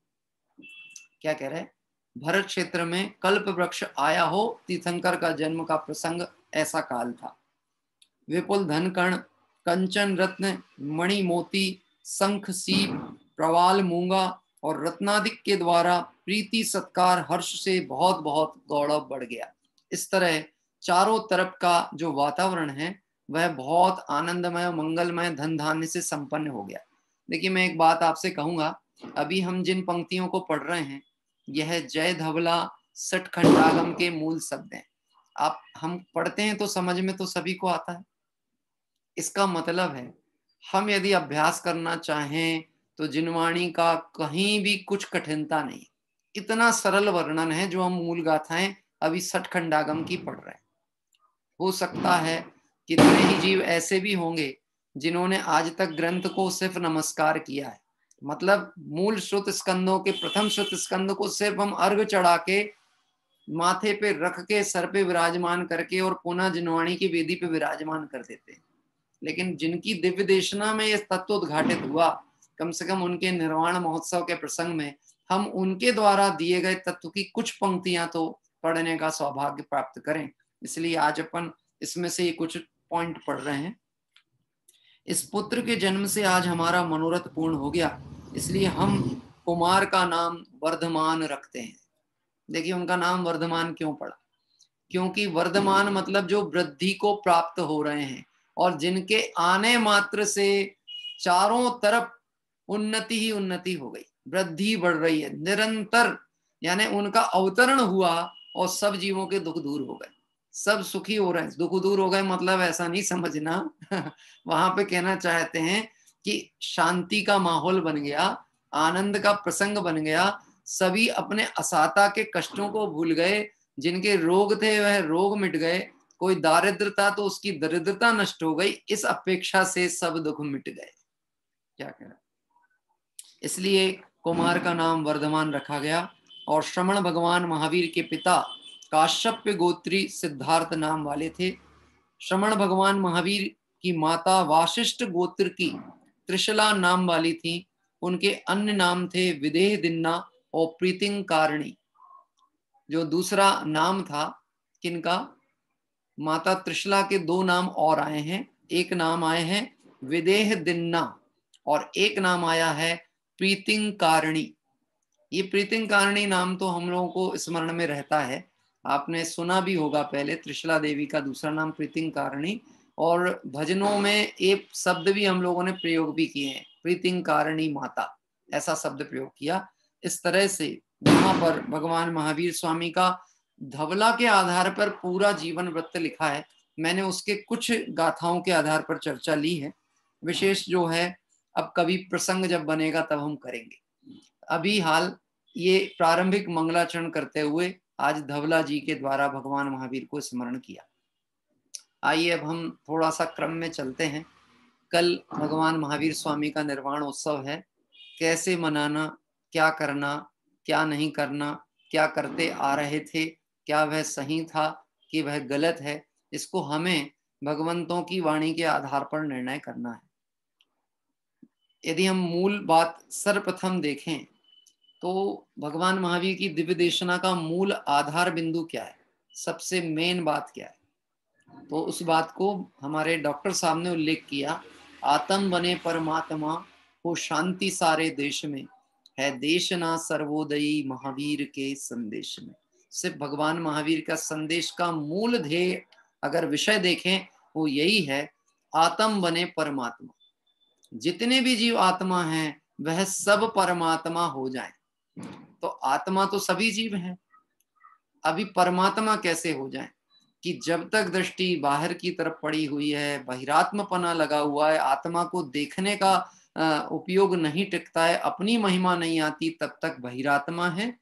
क्या कह रहे हैं, भरत क्षेत्र में कल्प वृक्ष आया हो, तीर्थंकर का जन्म का प्रसंग ऐसा काल था। विपुल धन कण, कंचन रत्न, मणि मोती, शंख सीप, प्रवाल मूंगा और रत्नादिक के द्वारा प्रीति सत्कार हर्ष से बहुत बहुत गौरव बढ़ गया। इस तरह चारों तरफ का जो वातावरण है वह बहुत आनंदमय, मंगलमय, धन धान्य से संपन्न हो गया। देखिए, मैं एक बात आपसे कहूंगा, अभी हम जिन पंक्तियों को पढ़ रहे हैं यह जय धवला सठ खंडागम के मूल शब्द हैं। आप हम पढ़ते हैं तो समझ में तो सभी को आता है। इसका मतलब है हम यदि अभ्यास करना चाहें तो जिनवाणी का कहीं भी कुछ कठिनता नहीं, इतना सरल वर्णन है। जो हम मूल गाथाएं अभी सठ खंडागम की पढ़ रहे हैं, हो सकता है कितने ही जीव ऐसे भी होंगे जिन्होंने आज तक ग्रंथ को सिर्फ नमस्कार किया है, मतलब मूल श्रुत स्कंदों के प्रथम श्रुत स्कंद को सिर्फ हम अर्घ चढ़ा के माथे पे रख के सर पे विराजमान करके और पुनः जिनवाणी की वेदी पे विराजमान कर देते हैं। लेकिन जिनकी दिव्य देशना में यह तत्व उद्घाटित हुआ, कम से कम उनके निर्वाण महोत्सव के प्रसंग में हम उनके द्वारा दिए गए तत्व की कुछ पंक्तियां तो पढ़ने का सौभाग्य प्राप्त करें। इसलिए आज अपन इसमें से कुछ पॉइंट पढ़ रहे हैं। इस पुत्र के जन्म से आज हमारा मनोरथ पूर्ण हो गया, इसलिए हम कुमार का नाम वर्धमान रखते हैं। देखिए, उनका नाम वर्धमान क्यों पड़ा? क्योंकि वर्धमान मतलब जो वृद्धि को प्राप्त हो रहे हैं और जिनके आने मात्र से चारों तरफ उन्नति ही उन्नति हो गई, वृद्धि बढ़ रही है निरंतर, यानी उनका अवतरण हुआ और सब जीवों के दुख दूर हो गए, सब सुखी हो रहे हैं। दुख दूर हो गए मतलब ऐसा नहीं समझना वहां पे कहना चाहते हैं कि शांति का माहौल बन गया, आनंद का प्रसंग बन गया, सभी अपने असाता के कष्टों को भूल गए, जिनके रोग थे वह रोग मिट गए, कोई दारिद्रता तो उसकी दरिद्रता नष्ट हो गई, इस अपेक्षा से सब दुख मिट गए। क्या कह रहा, इसलिए कुमार का नाम वर्धमान रखा गया। और श्रमण भगवान महावीर के पिता काश्यप गोत्री सिद्धार्थ नाम वाले थे। श्रमण भगवान महावीर की माता वाशिष्ठ गोत्र की त्रिशला नाम वाली थी। उनके अन्य नाम थे विदेह दिन्ना और प्रीतिंकारणी। जो दूसरा नाम था किनका, माता त्रिशला के दो नाम और आए हैं। एक नाम आए हैं विदेह दिन्ना और एक नाम आया है प्रीतिंकारणी। ये प्रीतिंकारणी नाम तो हम लोगों को स्मरण में रहता है, आपने सुना भी होगा पहले। त्रिशला देवी का दूसरा नाम प्रीतिंकारणी, और भजनों में एक शब्द भी हम लोगों ने प्रयोग भी किए हैं, प्रीतिंकारणी माता, ऐसा शब्द प्रयोग किया। इस तरह से यहाँ पर भगवान महावीर स्वामी का धवला के आधार पर पूरा जीवन वृत्त लिखा है। मैंने उसके कुछ गाथाओं के आधार पर चर्चा ली है, विशेष जो है अब कभी प्रसंग जब बनेगा तब हम करेंगे। अभी हाल ये प्रारंभिक मंगलाचरण करते हुए आज धवला जी के द्वारा भगवान महावीर को स्मरण किया। आइए अब हम थोड़ा सा क्रम में चलते हैं। कल भगवान महावीर स्वामी का निर्वाण उत्सव है, कैसे मनाना, क्या करना, क्या नहीं करना, क्या करते आ रहे थे, क्या वह सही था कि वह गलत है, इसको हमें भगवंतों की वाणी के आधार पर निर्णय करना है। यदि हम मूल बात सर्वप्रथम देखें तो भगवान महावीर की दिव्य देशना का मूल आधार बिंदु क्या है, सबसे मेन बात क्या है, तो उस बात को हमारे डॉक्टर साहब ने उल्लेख किया। आत्म बने परमात्मा हो शांति सारे देश में, है देश ना सर्वोदयी महावीर के संदेश में। सिर्फ भगवान महावीर का संदेश का मूल ध्येय अगर विषय देखें वो यही है, आत्म बने परमात्मा। जितने भी जीव आत्मा हैं वह सब परमात्मा हो जाएं। तो आत्मा तो सभी जीव हैं, अभी परमात्मा कैसे हो जाएं कि जब तक दृष्टि बाहर की तरफ पड़ी हुई है, बहिरात्मपना लगा हुआ है, आत्मा को देखने का उपयोग नहीं टिकता है, अपनी महिमा नहीं आती, तब तक बहिरात्मा है।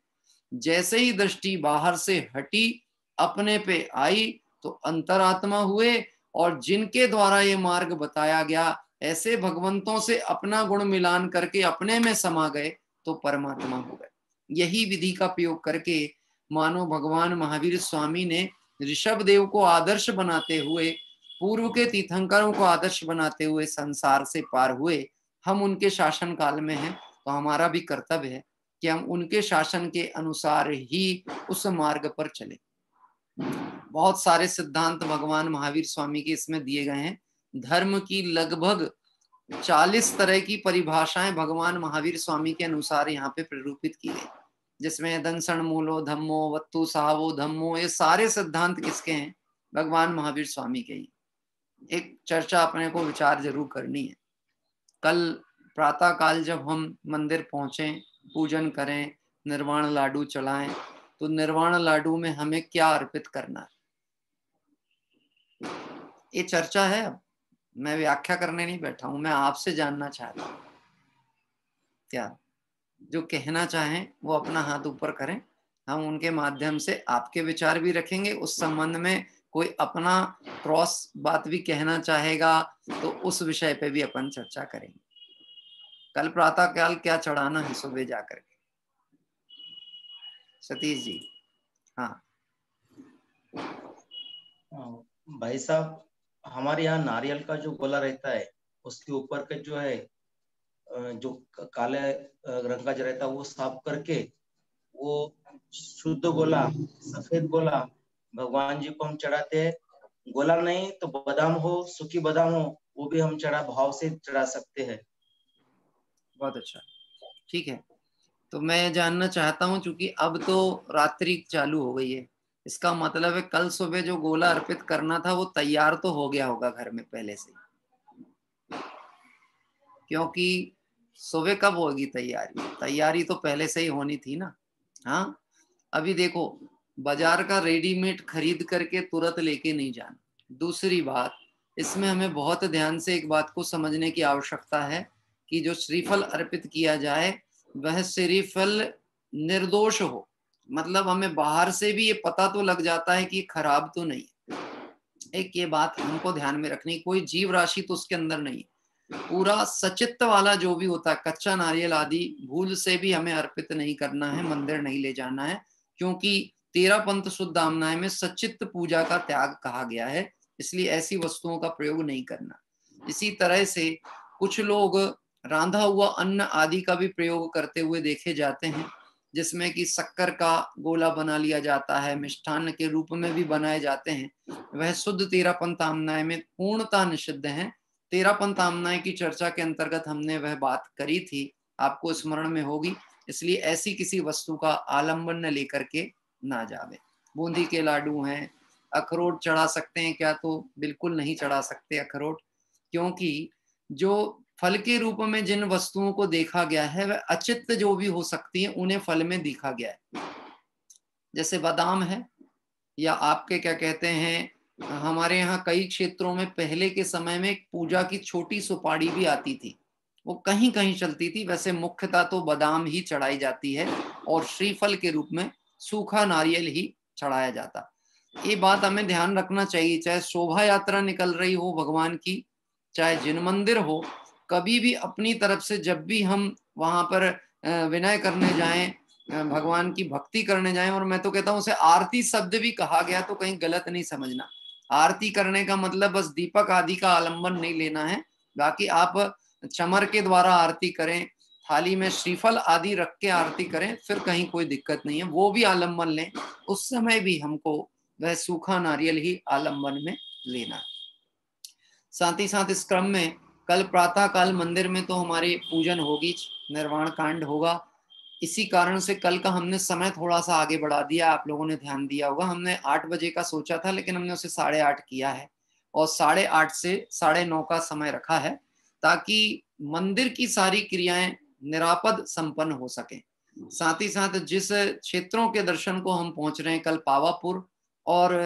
जैसे ही दृष्टि बाहर से हटी, अपने पे आई, तो अंतरात्मा हुए, और जिनके द्वारा ये मार्ग बताया गया ऐसे भगवंतों से अपना गुण मिलान करके अपने में समा गए तो परमात्मा हो गए। यही विधि का प्रयोग करके मानो भगवान महावीर स्वामी ने ऋषभ देव को आदर्श बनाते हुए, पूर्व के तीर्थंकरों को आदर्श बनाते हुए संसार से पार हुए। हम उनके शासन काल में हैं तो हमारा भी कर्तव्य है कि हम उनके शासन के अनुसार ही उस मार्ग पर चले। बहुत सारे सिद्धांत भगवान महावीर स्वामी के इसमें दिए गए हैं। धर्म की लगभग 40 तरह की परिभाषाएं भगवान महावीर स्वामी के अनुसार यहाँ पे प्ररूपित की गई, जिसमें दंसन मूलो धम्मो वत्तु सावो धम्मो, ये सारे सिद्धांत किसके हैं? भगवान महावीर स्वामी के ही। एक चर्चा अपने को विचार जरूर करनी है। कल प्रातः काल जब हम मंदिर पहुंचे, पूजन करें, निर्वाण लाडू चढ़ाएं, तो निर्वाण लाडू में हमें क्या अर्पित करना है, ये चर्चा है। अब मैं व्याख्या करने नहीं बैठा हूं, मैं आपसे जानना चाहता हूं। क्या जो कहना चाहें वो अपना हाथ ऊपर करें, हम उनके माध्यम से आपके विचार भी रखेंगे। उस संबंध में कोई अपना क्रॉस बात भी कहना चाहेगा तो उस विषय पे भी अपन चर्चा करेंगे। कल प्रातः काल क्या चढ़ाना है सुबह जाकर के? सतीश जी। हाँ भाई साहब, हमारे यहाँ नारियल का जो गोला रहता है उसके ऊपर के जो है जो काले रंग का जो रहता है वो साफ करके वो शुद्ध गोला, सफेद गोला भगवान जी को हम चढ़ाते हैं। गोला नहीं तो बादाम हो, सूखी बादाम हो, वो भी हम भाव से चढ़ा सकते हैं। बहुत अच्छा, ठीक है। तो मैं जानना चाहता हूं, चूंकि अब तो रात्रि चालू हो गई है, इसका मतलब है कल सुबह जो गोला अर्पित करना था वो तैयार तो हो गया होगा घर में पहले से, क्योंकि सुबह कब होगी तैयारी? तैयारी तो पहले से ही होनी थी ना। हाँ, अभी देखो, बाजार का रेडीमेड खरीद करके तुरंत लेके नहीं जाना। दूसरी बात, इसमें हमें बहुत ध्यान से एक बात को समझने की आवश्यकता है कि जो श्रीफल अर्पित किया जाए वह श्रीफल निर्दोष हो। मतलब हमें बाहर से भी ये पता तो लग जाता है कि खराब तो नहीं है। एक ये बात हमको ध्यान में रखनी, कोई जीव राशि तो उसके अंदर नहीं है। पूरा सचित्त वाला जो भी होता है, कच्चा नारियल आदि भूल से भी हमें अर्पित नहीं करना है, मंदिर नहीं ले जाना है, क्योंकि 13 पंथ शुद्ध आमनाएं में सचित्त पूजा का त्याग कहा गया है, इसलिए ऐसी वस्तुओं का प्रयोग नहीं करना। इसी तरह से कुछ लोग रांधा हुआ अन्न आदि का भी प्रयोग करते हुए देखे जाते हैं, जिसमें कि शक्कर का गोला बना लिया जाता है, मिष्ठान्न के रूप में भी बनाए जाते हैं। वह शुद्ध 13 पंथ आमनाएं में पूर्णतः निषिद्ध है। 13 पंथ आमनाएं की चर्चा के अंतर्गत हमने वह बात करी थी, आपको स्मरण में होगी। इसलिए ऐसी किसी वस्तु का आलंबन न लेकर के ना जावे। बूंदी के लाडू हैं, अखरोट चढ़ा सकते हैं क्या? तो बिल्कुल नहीं चढ़ा सकते अखरोट, क्योंकि जो फल के रूप में जिन वस्तुओं को देखा गया है वह अचित्त जो भी हो सकती है उन्हें फल में देखा गया है। जैसे बादाम है, या आपके क्या कहते हैं, हमारे यहाँ कई क्षेत्रों में पहले के समय में पूजा की छोटी सुपारी भी आती थी, वो कहीं कहीं चलती थी। वैसे मुख्यतः तो बादाम ही चढ़ाई जाती है और श्रीफल के रूप में सूखा नारियल ही चढ़ाया जाता। ये बात हमें ध्यान रखना चाहिए, चाहे शोभा यात्रा निकल रही हो भगवान की, चाहे जिन मंदिर हो, कभी भी अपनी तरफ से जब भी हम वहां पर विनय करने जाएं, भगवान की भक्ति करने जाएं, और मैं तो कहता हूं उसे आरती शब्द भी कहा गया तो कहीं गलत नहीं समझना। आरती करने का मतलब बस दीपक आदि का आलंबन नहीं लेना है, बाकी आप चमर के द्वारा आरती करें, थाली में श्रीफल आदि रख के आरती करें, फिर कहीं कोई दिक्कत नहीं है, वो भी आलंबन लें। उस समय भी हमको वह सूखा नारियल ही आलंबन में लेना है। साथ ही साथ इस क्रम में कल प्रातः काल मंदिर में तो हमारी पूजन होगी, निर्वाण कांड होगा। इसी कारण से कल का हमने समय थोड़ा सा आगे बढ़ा दिया, आप लोगों ने ध्यान दिया होगा। हमने 8 बजे का सोचा था, लेकिन हमने उसे 8:30 किया है, और 8:30 से 9:30 का समय रखा है, ताकि मंदिर की सारी क्रियाएं निरापद संपन्न हो सके। साथ ही साथ जिस क्षेत्रों के दर्शन को हम पहुंच रहे हैं, कल पावापुर और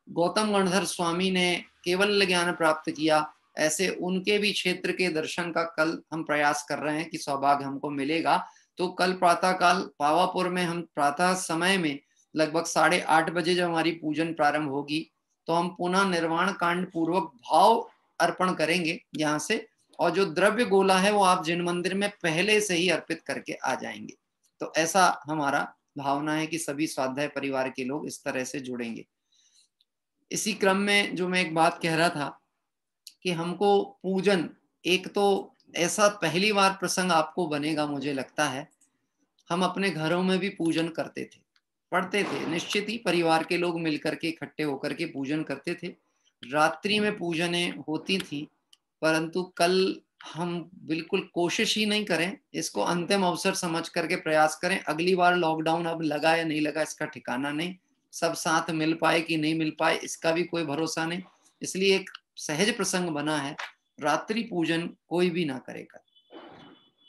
गौतम गणधर स्वामी ने केवल ज्ञान प्राप्त किया, ऐसे उनके भी क्षेत्र के दर्शन का कल हम प्रयास कर रहे हैं कि सौभाग्य हमको मिलेगा। तो कल प्रातः काल पावापुर में हम प्रातः समय में लगभग 8:30 बजे जब हमारी पूजन प्रारंभ होगी, तो हम पुनः निर्वाण कांड पूर्वक भाव अर्पण करेंगे यहाँ से, और जो द्रव्य गोला है वो आप जिन मंदिर में पहले से ही अर्पित करके आ जाएंगे। तो ऐसा हमारा भावना है कि सभी स्वाध्याय परिवार के लोग इस तरह से जुड़ेंगे। इसी क्रम में जो मैं एक बात कह रहा था कि हमको पूजन, एक तो ऐसा पहली बार प्रसंग आपको बनेगा मुझे लगता है हम अपने घरों में भी पूजन करते थे, पढ़ते थे। निश्चित ही परिवार के लोग मिलकर के इकट्ठे होकर के पूजन करते थे। रात्रि में पूजनें होती थी, परंतु कल हम बिल्कुल कोशिश ही नहीं करें, इसको अंतिम अवसर समझ करके प्रयास करें। अगली बार लॉकडाउन अब लगा या नहीं लगा इसका ठिकाना नहीं, सब साथ मिल पाए कि नहीं मिल पाए इसका भी कोई भरोसा नहीं। इसलिए एक सहज प्रसंग बना है, रात्रि पूजन कोई भी ना करेगा।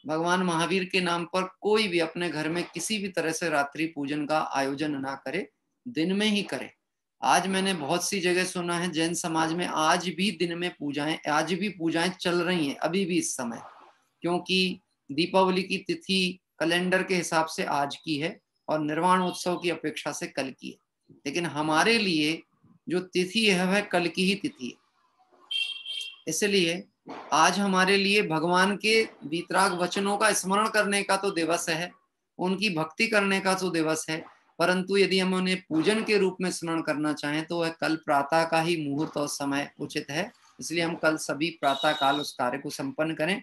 भगवान महावीर के नाम पर कोई भी अपने घर में किसी भी तरह से रात्रि पूजन का आयोजन ना करे, दिन में ही करे। आज मैंने बहुत सी जगह सुना है जैन समाज में आज भी दिन में पूजाएं, आज भी पूजाएं चल रही हैं अभी भी इस समय, क्योंकि दीपावली की तिथि कैलेंडर के हिसाब से आज की है और निर्वाण उत्सव की अपेक्षा से कल की है। लेकिन हमारे लिए जो तिथि है वह कल की ही तिथि है। इसलिए आज हमारे लिए भगवान के वीतराग वचनों का स्मरण करने का तो दिवस है, उनकी भक्ति करने का तो दिवस है, परंतु यदि हम उन्हें पूजन के रूप में स्मरण करना चाहें तो वह कल प्रातः का ही मुहूर्त और समय उचित है। इसलिए हम कल सभी प्रातः काल उस कार्य को संपन्न करें।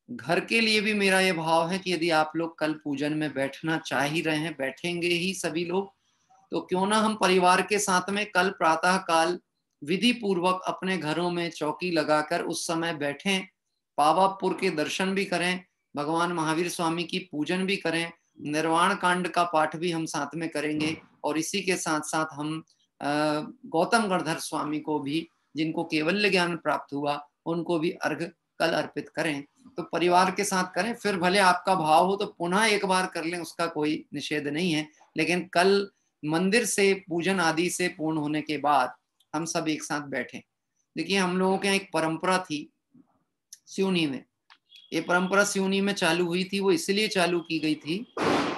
घर के लिए भी मेरा यह भाव है कि यदि आप लोग कल पूजन में बैठना चाह ही रहे हैं, बैठेंगे ही सभी लोग, तो क्यों ना हम परिवार के साथ में कल प्रातः काल विधि पूर्वक अपने घरों में चौकी लगाकर उस समय बैठें, पावापुर के दर्शन भी करें, भगवान महावीर स्वामी की पूजन भी करें, निर्वाण कांड का पाठ भी हम साथ में करेंगे और इसी के साथ साथ हम गौतम गणधर स्वामी को भी, जिनको केवल्य ज्ञान प्राप्त हुआ, उनको भी अर्घ कल अर्पित करें। तो परिवार के साथ करें, फिर भले आपका भाव हो तो पुनः एक बार कर लें, उसका कोई निषेध नहीं है। लेकिन कल मंदिर से पूजन आदि से पूर्ण होने के बाद हम सब एक साथ बैठें। देखिए हम लोगों के यहाँ एक परंपरा थी सिवनी में, ये परंपरा सिवनी में चालू हुई थी, वो इसलिए चालू की गई थी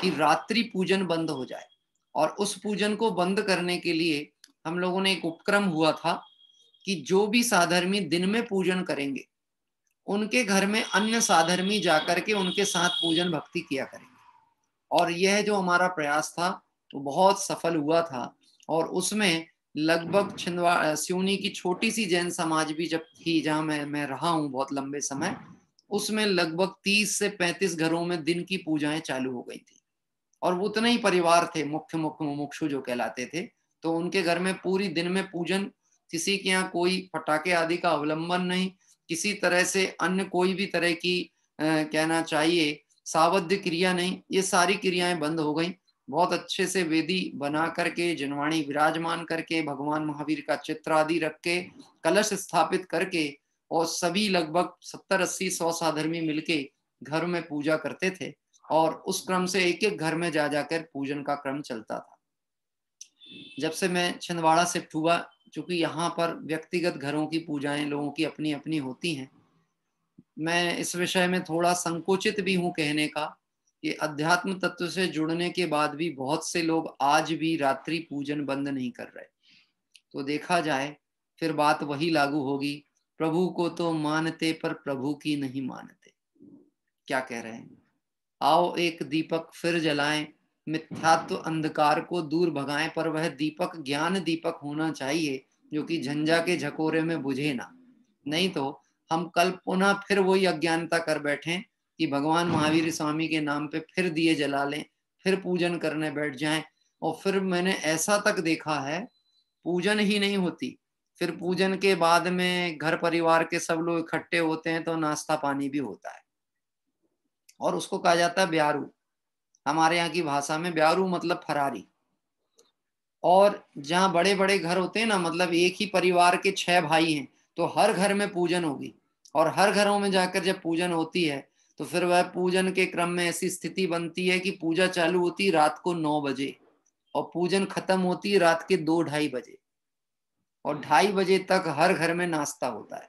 कि रात्रि पूजन बंद हो जाए, और उस पूजन को बंद करने के लिए हम लोगों ने एक उपक्रम हुआ था कि जो भी साधर्मी दिन में पूजन करेंगे उनके घर में अन्य साधर्मी जाकर के उनके साथ पूजन भक्ति किया करेंगे। और यह जो हमारा प्रयास था वो बहुत सफल हुआ था, और उसमें लगभग सिवनी की छोटी सी जैन समाज भी जब थी, जहां मैं रहा हूं बहुत लंबे समय, उसमें लगभग 30 से 35 घरों में दिन की पूजाएं चालू हो गई थी। और वो उतने ही परिवार थे मुख्य मुमुक्षु जो कहलाते थे, तो उनके घर में पूरी दिन में पूजन, किसी के यहाँ कोई पटाखे आदि का अवलंबन नहीं, किसी तरह से अन्य कोई भी तरह की कहना चाहिए सावध्य क्रिया नहीं, ये सारी क्रियाएं बंद हो गई। बहुत अच्छे से वेदी बना करके, जिनवाणी विराजमान करके, भगवान महावीर का चित्र आदि रख के, कलश स्थापित करके, और सभी लगभग 70-80-100 साधर्मी मिलके घर में पूजा करते थे। और उस क्रम से एक एक घर में जा जाकर पूजन का क्रम चलता था। जब से मैं छिंदवाड़ा शिफ्ट हुआ, चूंकि यहाँ पर व्यक्तिगत घरों की पूजाएं लोगों की अपनी अपनी होती हैं, मैं इस विषय में थोड़ा संकोचित भी हूँ कहने का कि अध्यात्म तत्व से जुड़ने के बाद भी बहुत से लोग आज भी रात्रि पूजन बंद नहीं कर रहे। तो देखा जाए फिर बात वही लागू होगी, प्रभु को तो मानते पर प्रभु की नहीं मानते। क्या कह रहे हैं? आओ एक दीपक फिर जलाएं, मिथ्यात्व अंधकार को दूर भगाएं, पर वह दीपक ज्ञान दीपक होना चाहिए जो कि झंझा के झकोरे में बुझे ना। नहीं तो हम कल पुनः फिर वही अज्ञानता कर बैठें कि भगवान महावीर स्वामी के नाम पे फिर दिए जला लें, फिर पूजन करने बैठ जाएं, और फिर मैंने ऐसा तक देखा है पूजन ही नहीं होती, फिर पूजन के बाद में घर परिवार के सब लोग इकट्ठे होते हैं तो नाश्ता पानी भी होता है, और उसको कहा जाता है ब्यारू। हमारे यहाँ की भाषा में ब्यारू मतलब फरारी। और जहाँ बड़े बड़े घर होते हैं ना, मतलब एक ही परिवार के 6 भाई हैं, तो हर घर में पूजन होगी, और हर घरों में जाकर जब पूजन होती है तो फिर वह पूजन के क्रम में ऐसी स्थिति बनती है कि पूजा चालू होती रात को 9 बजे और पूजन खत्म होती रात के 2-2:30 बजे, और 2:30 बजे तक हर घर में नाश्ता होता है।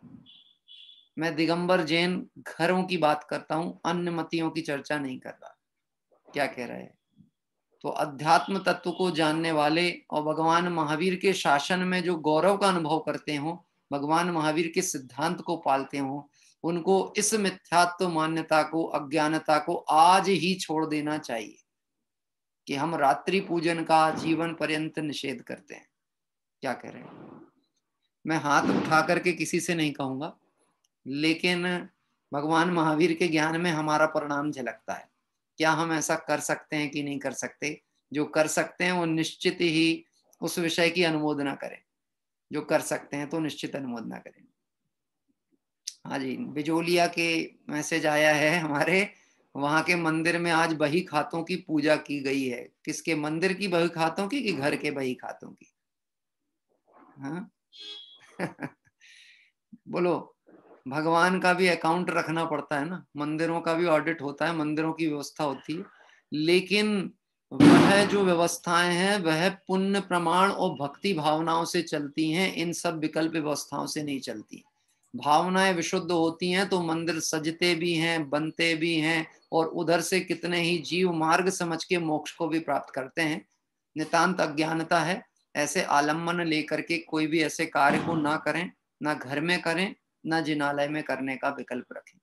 मैं दिगंबर जैन घरों की बात करता हूँ, अन्य मतियों की चर्चा नहीं कर रहा। क्या कह रहे हैं? तो अध्यात्म तत्व को जानने वाले और भगवान महावीर के शासन में जो गौरव का अनुभव करते हो, भगवान महावीर के सिद्धांत को पालते हो, उनको इस मिथ्यात्व मान्यता को, अज्ञानता को आज ही छोड़ देना चाहिए कि हम रात्रि पूजन का जीवन पर्यंत निषेध करते हैं। क्या कह रहे हैं? मैं हाथ उठा करके किसी से नहीं कहूंगा, लेकिन भगवान महावीर के ज्ञान में हमारा परिणाम झलकता है। क्या हम ऐसा कर सकते हैं कि नहीं कर सकते? जो कर सकते हैं वो निश्चित ही उस विषय की अनुमोदना करें, जो कर सकते हैं तो निश्चित अनुमोदना करें। हाँ जी, बिजोलिया के मैसेज आया है हमारे, वहां के मंदिर में आज बही खातों की पूजा की गई है। किसके मंदिर की बही खातों की, कि घर के बही खातों की? हाँ बोलो, भगवान का भी अकाउंट रखना पड़ता है ना, मंदिरों का भी ऑडिट होता है, मंदिरों की व्यवस्था होती है, लेकिन वह जो व्यवस्थाएं हैं वह पुण्य प्रमाण और भक्ति भावनाओं से चलती हैं, इन सब विकल्प व्यवस्थाओं से नहीं चलती। भावनाएं विशुद्ध होती हैं तो मंदिर सजते भी हैं, बनते भी हैं, और उधर से कितने ही जीव मार्ग समझ के मोक्ष को भी प्राप्त करते हैं। नितांत अज्ञानता है, ऐसे आलम्बन लेकर के कोई भी ऐसे कार्य को ना करें, ना घर में करें, ना जिनालय में करने का विकल्प रखें।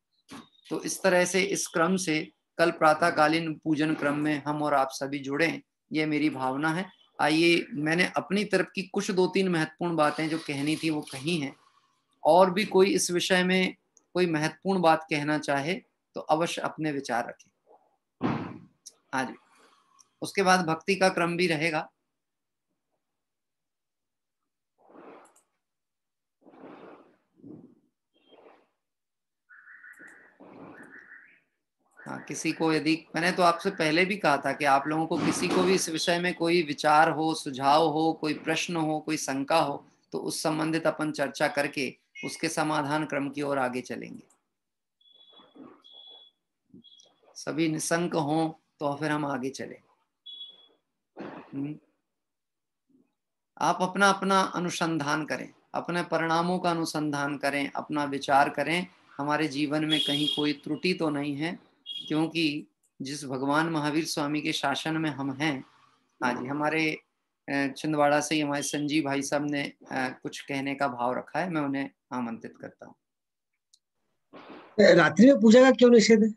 तो इस तरह से इस क्रम से कल प्रातःकालीन पूजन क्रम में हम और आप सभी जुड़े, ये मेरी भावना है। आइए, मैंने अपनी तरफ की कुछ 2-3 महत्वपूर्ण बातें जो कहनी थी वो कही हैं, और भी कोई इस विषय में कोई महत्वपूर्ण बात कहना चाहे तो अवश्य अपने विचार रखें। हाँ जी, उसके बाद भक्ति का क्रम भी रहेगा। हाँ, किसी को यदि, मैंने तो आपसे पहले भी कहा था कि आप लोगों को किसी को भी इस विषय में कोई विचार हो, सुझाव हो, कोई प्रश्न हो, कोई शंका हो, तो उस संबंधित अपन चर्चा करके उसके समाधान क्रम की ओर आगे चलेंगे। सभी निशंक हों तो फिर हम आगे चले। आप अपना अपना अनुसंधान करें, अपने परिणामों का अनुसंधान करें, अपना विचार करें, हमारे जीवन में कहीं कोई त्रुटि तो नहीं है, क्योंकि जिस भगवान महावीर स्वामी के शासन में हम हैं। हाँ जी, हमारे छिंदवाड़ा से हमारे संजीव भाई साहब ने कुछ कहने का भाव रखा है, मैं उन्हें आमंत्रित करता हूँ। रात्रि में पूजा का क्यों निषेध है?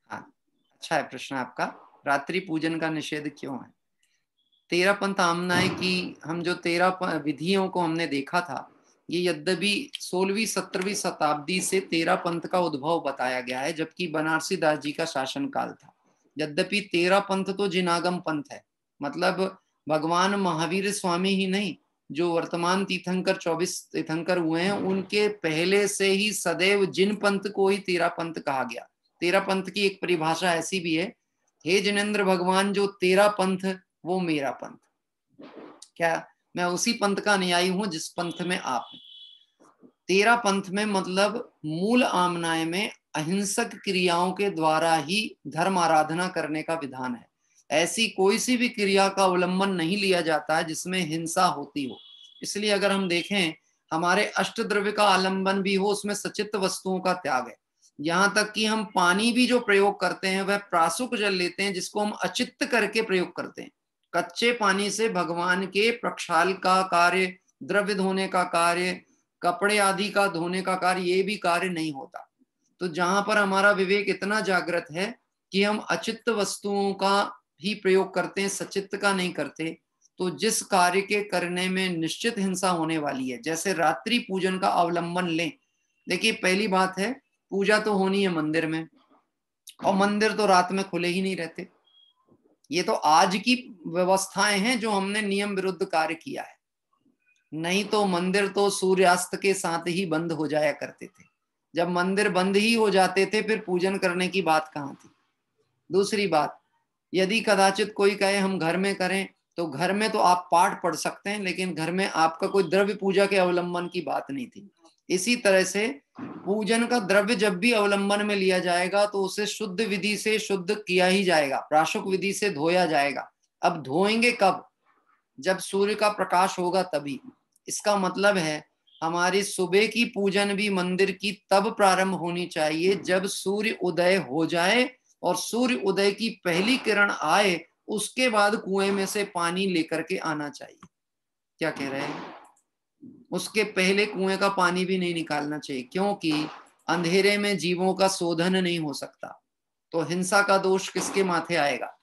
हाँ, अच्छा है प्रश्न आपका, रात्रि पूजन का निषेध क्यों है? 13 पंथ आमनाय की हम जो 13 विधियों को हमने देखा था, ये यद्यपि 16वीं 17वीं शताब्दी से 13 पंथ का उद्भव बताया गया है, जबकि बनारसी दास जी का शासन काल था। यद्यपि 13 पंथ तो जिनागम पंथ है, मतलब भगवान महावीर स्वामी ही नहीं, जो वर्तमान तीर्थंकर 24 तीर्थंकर हुए हैं, उनके पहले से ही सदैव जिन पंथ को ही 13 पंथ कहा गया। 13 पंथ की एक परिभाषा ऐसी भी है, हे जिनेंद्र भगवान, जो 13 पंथ वो मेरा पंथ। क्या मैं उसी पंथ का अनुयायी हूं जिस पंथ में आप हैं? 13 पंथ में मतलब मूल आमनाय में अहिंसक क्रियाओं के द्वारा ही धर्म आराधना करने का विधान है। ऐसी कोई सी भी क्रिया का अवलंबन नहीं लिया जाता है जिसमें हिंसा होती हो। इसलिए अगर हम देखें, हमारे अष्टद्रव्य का आलंबन भी हो, उसमें सचित्त वस्तुओं का त्याग है। यहाँ तक कि हम पानी भी जो प्रयोग करते हैं वह प्रासुक जल लेते हैं, जिसको हम अचित्त करके प्रयोग करते हैं। कच्चे पानी से भगवान के प्रक्षाल का कार्य, द्रव्य धोने का कार्य, कपड़े आदि का धोने का कार्य, ये भी कार्य नहीं होता। तो जहां पर हमारा विवेक इतना जागृत है कि हम अचित्त वस्तुओं का ही प्रयोग करते हैं, सचित्त का नहीं करते, तो जिस कार्य के करने में निश्चित हिंसा होने वाली है, जैसे रात्रि पूजन का अवलंबन लें। देखिए, पहली बात है, पूजा तो होनी है मंदिर में, और मंदिर तो रात में खुले ही नहीं रहते। ये तो आज की व्यवस्थाएं हैं जो हमने नियम विरुद्ध कार्य किया है, नहीं तो मंदिर तो सूर्यास्त के साथ ही बंद हो जाया करते थे। जब मंदिर बंद ही हो जाते थे फिर पूजन करने की बात कहाँ थी। दूसरी बात, यदि कदाचित कोई कहे हम घर में करें, तो घर में तो आप पाठ पढ़ सकते हैं, लेकिन घर में आपका कोई द्रव्य पूजा के अवलंबन की बात नहीं थी। इसी तरह से पूजन का द्रव्य जब भी अवलंबन में लिया जाएगा तो उसे शुद्ध विधि से शुद्ध किया ही जाएगा, प्राशुक विधि से धोया जाएगा। अब धोएंगे कब? जब सूर्य का प्रकाश होगा तभी। इसका मतलब है हमारी सुबह की पूजन भी मंदिर की तब प्रारंभ होनी चाहिए जब सूर्य उदय हो जाए, और सूर्य उदय की पहली किरण आए उसके बाद कुएं में से पानी लेकर के आना चाहिए। क्या कह रहे हैं? उसके पहले कुएं का पानी भी नहीं निकालना चाहिए, क्योंकि अंधेरे में जीवों का शोधन नहीं हो सकता। तो हिंसा का दोष किसके माथे आएगा?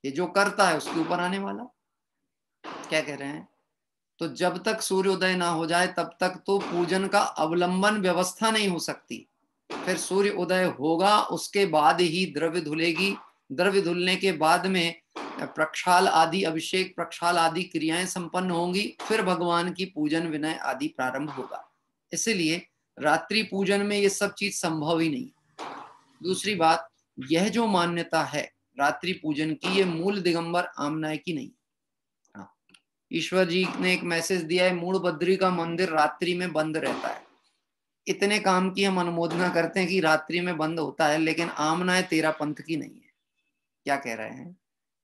ये जो करता है उसके ऊपर आने वाला। क्या कह रहे हैं? तो जब तक सूर्योदय ना हो जाए तब तक तो पूजन का अवलंबन व्यवस्था नहीं हो सकती। फिर सूर्य उदय होगा, उसके बाद ही द्रव्य धुलेगी, द्रव्य धुलने के बाद में प्रक्षाल आदि अभिषेक प्रक्षाल आदि क्रियाएं संपन्न होंगी, फिर भगवान की पूजन विनय आदि प्रारंभ होगा। इसलिए रात्रि पूजन में ये सब चीज संभव ही नहीं। दूसरी बात, यह जो मान्यता है रात्रि पूजन की, ये मूल दिगंबर आमनाय की नहीं। हाँ, ईश्वर जी ने एक मैसेज दिया है, मूल बद्री का मंदिर रात्रि में बंद रहता है। इतने काम की हम अनुमोदना करते हैं कि रात्रि में बंद होता है, लेकिन आमनाय 13 पंथ की नहीं है। क्या कह रहे हैं?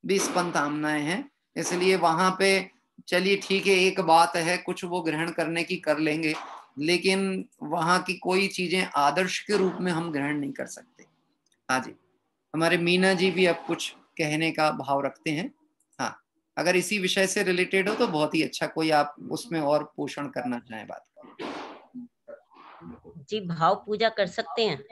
20 पंथ आमनाएं हैं, इसलिए वहां पे चलिए ठीक है, एक बात है कुछ वो ग्रहण करने की कर लेंगे, लेकिन वहां की कोई चीजें आदर्श के रूप में हम ग्रहण नहीं कर सकते। हाँ जी, हमारे मीना जी भी अब कुछ कहने का भाव रखते हैं। हाँ, अगर इसी विषय से रिलेटेड हो तो बहुत ही अच्छा, कोई आप उसमें और पोषण करना चाहें बात का। जी, भाव पूजा कर सकते हैं।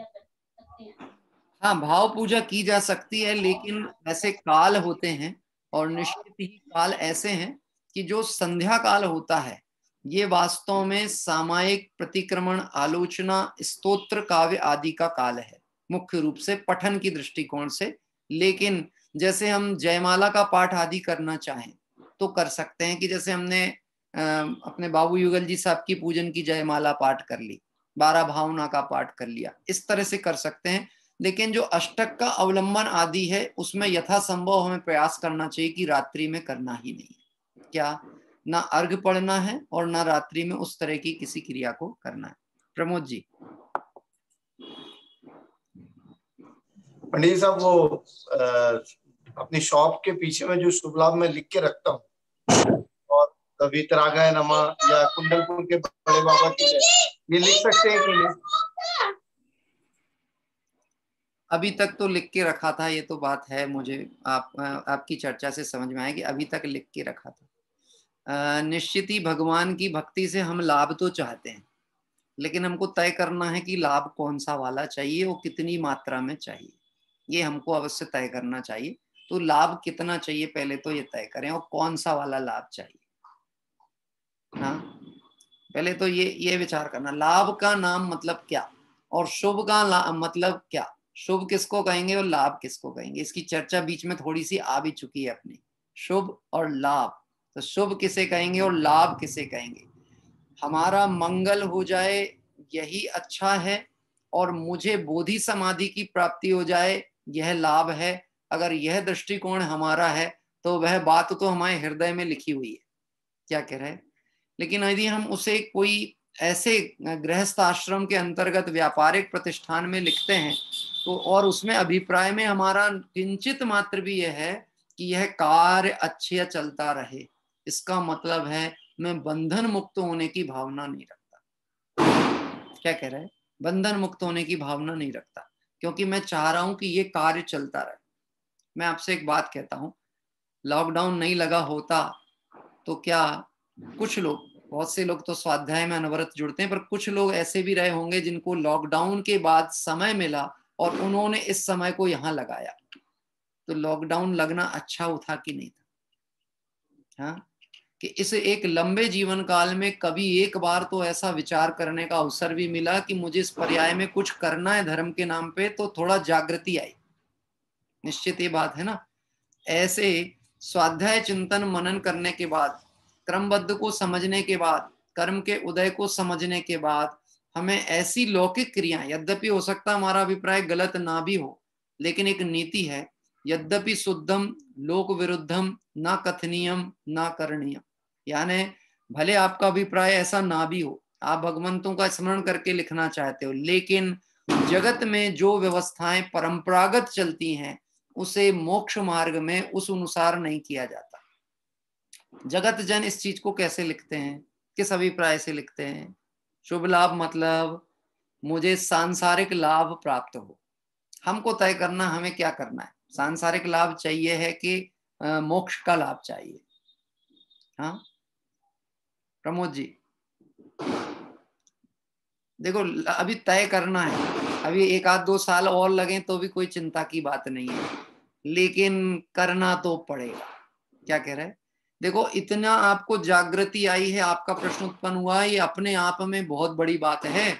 हाँ, भाव पूजा की जा सकती है, लेकिन ऐसे काल होते हैं और निश्चित ही काल ऐसे हैं कि जो संध्या काल होता है ये वास्तव में सामायिक प्रतिक्रमण, आलोचना, स्तोत्र, काव्य आदि का काल है, मुख्य रूप से पठन की दृष्टिकोण से। लेकिन जैसे हम जयमाला का पाठ आदि करना चाहें तो कर सकते हैं, कि जैसे हमने अपने बाबू युगल जी साहब की पूजन की जयमाला पाठ कर ली, 12 भावना का पाठ कर लिया, इस तरह से कर सकते हैं। लेकिन जो अष्टक का अवलंबन आदि है उसमें यथासंभव हमें प्रयास करना चाहिए कि रात्रि में करना ही नहीं है। क्या, ना अर्घ पढ़ना है और ना रात्रि में उस तरह की किसी क्रिया को करना है। प्रमोद जी। पंडित साहब, वो अपनी शॉप के पीछे में जो शुभ लाभ में लिख के रखता हूँ, और वीतरागाय नमः या कुंडलपुर के बड़े बाबा की जय, ये लिख सकते हैं कि नहीं? अभी तक तो लिख के रखा था, ये तो बात है, मुझे आपकी चर्चा से समझ में आया कि अभी तक लिख के रखा था। निश्चित ही भगवान की भक्ति से हम लाभ तो चाहते हैं, लेकिन हमको तय करना है कि लाभ कौन सा वाला चाहिए, वो कितनी मात्रा में चाहिए, ये हमको अवश्य तय करना चाहिए। तो लाभ कितना चाहिए पहले तो ये तय करें, और कौन सा वाला लाभ चाहिए। हाँ, पहले तो ये विचार करना, लाभ का नाम मतलब क्या, और शुभ का मतलब क्या, शुभ किसको कहेंगे और लाभ किसको कहेंगे, इसकी चर्चा बीच में थोड़ी सी आ भी चुकी है अपनी। शुभ और लाभ, तो शुभ किसे कहेंगे और लाभ किसे कहेंगे। हमारा मंगल हो जाए यही अच्छा है, और मुझे बोधि समाधि की प्राप्ति हो जाए यह लाभ है। अगर यह दृष्टिकोण हमारा है तो वह बात तो हमारे हृदय में लिखी हुई है। क्या कह रहे हैं? लेकिन यदि हम उसे कोई ऐसे गृहस्थ आश्रम के अंतर्गत व्यापारिक प्रतिष्ठान में लिखते हैं तो, और उसमें अभिप्राय में हमारा किंचित मात्र भी यह है कि यह कार्य अच्छा चलता रहे, इसका मतलब है मैं बंधन मुक्त होने की भावना नहीं रखता। क्या कह रहे हैं? बंधन मुक्त होने की भावना नहीं रखता, क्योंकि मैं चाह रहा हूं कि ये कार्य चलता रहे। मैं आपसे एक बात कहता हूं, लॉकडाउन नहीं लगा होता तो क्या कुछ लोग, बहुत से लोग तो स्वाध्याय में अनवरत जुड़ते हैं, पर कुछ लोग ऐसे भी रहे होंगे जिनको लॉकडाउन के बाद समय मिला और उन्होंने इस समय को यहाँ लगाया। तो लॉकडाउन लगना अच्छा था कि नहीं था? हाँ, कि इस एक लंबे जीवन काल में कभी एक बार तो ऐसा विचार करने का अवसर भी मिला कि मुझे इस पर्याय में कुछ करना है धर्म के नाम पे, तो थोड़ा जागृति आई। निश्चित ये बात है ना। ऐसे स्वाध्याय चिंतन मनन करने के बाद, क्रमबद्ध को समझने के बाद, कर्म के उदय को समझने के बाद, हमें ऐसी लौकिक क्रियाएं, यद्यपि हो सकता हमारा अभिप्राय गलत ना भी हो, लेकिन एक नीति है, यद्यपि शुद्धम लोक विरुद्धम ना कथनीयम ना करणीयम। यानी भले आपका अभिप्राय ऐसा ना भी हो, आप भगवंतों का स्मरण करके लिखना चाहते हो, लेकिन जगत में जो व्यवस्थाएं परंपरागत चलती हैं उसे मोक्ष मार्ग में उस अनुसार नहीं किया जाता। जगत जन इस चीज को कैसे लिखते हैं, किस अभिप्राय से लिखते हैं? शुभ लाभ मतलब मुझे सांसारिक लाभ प्राप्त हो। हमको तय करना हमें क्या करना है, सांसारिक लाभ चाहिए है कि मोक्ष का लाभ चाहिए? हाँ प्रमोद जी, देखो अभी तय करना है, अभी 1-2 साल और लगे तो भी कोई चिंता की बात नहीं है, लेकिन करना तो पड़ेगा। क्या कह रहे हैं? देखो इतना आपको जागृति आई है, आपका प्रश्न उत्पन्न हुआ, ये अपने आप में बहुत बड़ी बात है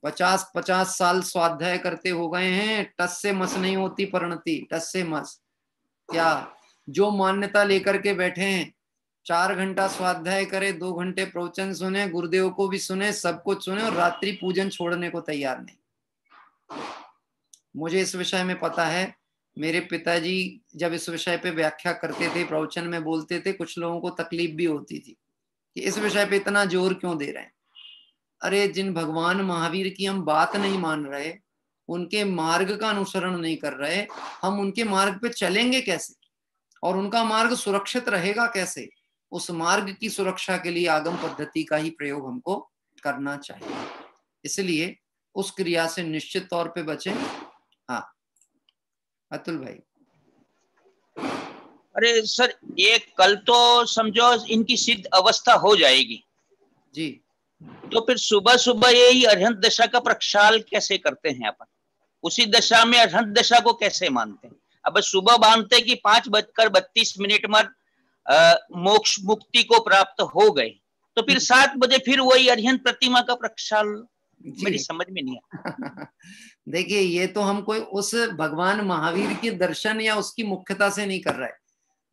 50-50 साल स्वाध्याय करते हो गए हैं, टस से मस नहीं होती परिणति, टस से मस। क्या जो मान्यता लेकर के बैठे हैं, 4 घंटा स्वाध्याय करे, 2 घंटे प्रवचन सुने, गुरुदेव को भी सुने, सब कुछ सुने, और रात्रि पूजन छोड़ने को तैयार नहीं। मुझे इस विषय में पता है, मेरे पिताजी जब इस विषय पे व्याख्या करते थे, प्रवचन में बोलते थे, कुछ लोगों को तकलीफ भी होती थी कि इस विषय पे इतना जोर क्यों दे रहे हैं। अरे जिन भगवान महावीर की हम बात नहीं मान रहे, उनके मार्ग का अनुसरण नहीं कर रहे, हम उनके मार्ग पे चलेंगे कैसे, और उनका मार्ग सुरक्षित रहेगा कैसे? उस मार्ग की सुरक्षा के लिए आगम पद्धति का ही प्रयोग हमको करना चाहिए। इसलिए उस क्रिया से निश्चित तौर पे बचें। हाँ अतुल भाई। अरे सर, ये कल तो समझो इनकी सिद्ध अवस्था हो जाएगी जी, तो फिर सुबह सुबह यही अरहंत दशा का प्रक्षाल कैसे करते हैं अपन? उसी दशा में अरहंत दशा को कैसे मानते हैं? अब सुबह मानते कि 5:32 में मोक्ष मुक्ति को प्राप्त हो गए, तो फिर 7 बजे फिर वही अरहंत प्रतिमा का प्रक्षाल, मेरी समझ में नहीं आया। देखिए, ये तो हम कोई उस भगवान महावीर के दर्शन या उसकी मुख्यता से नहीं कर रहे।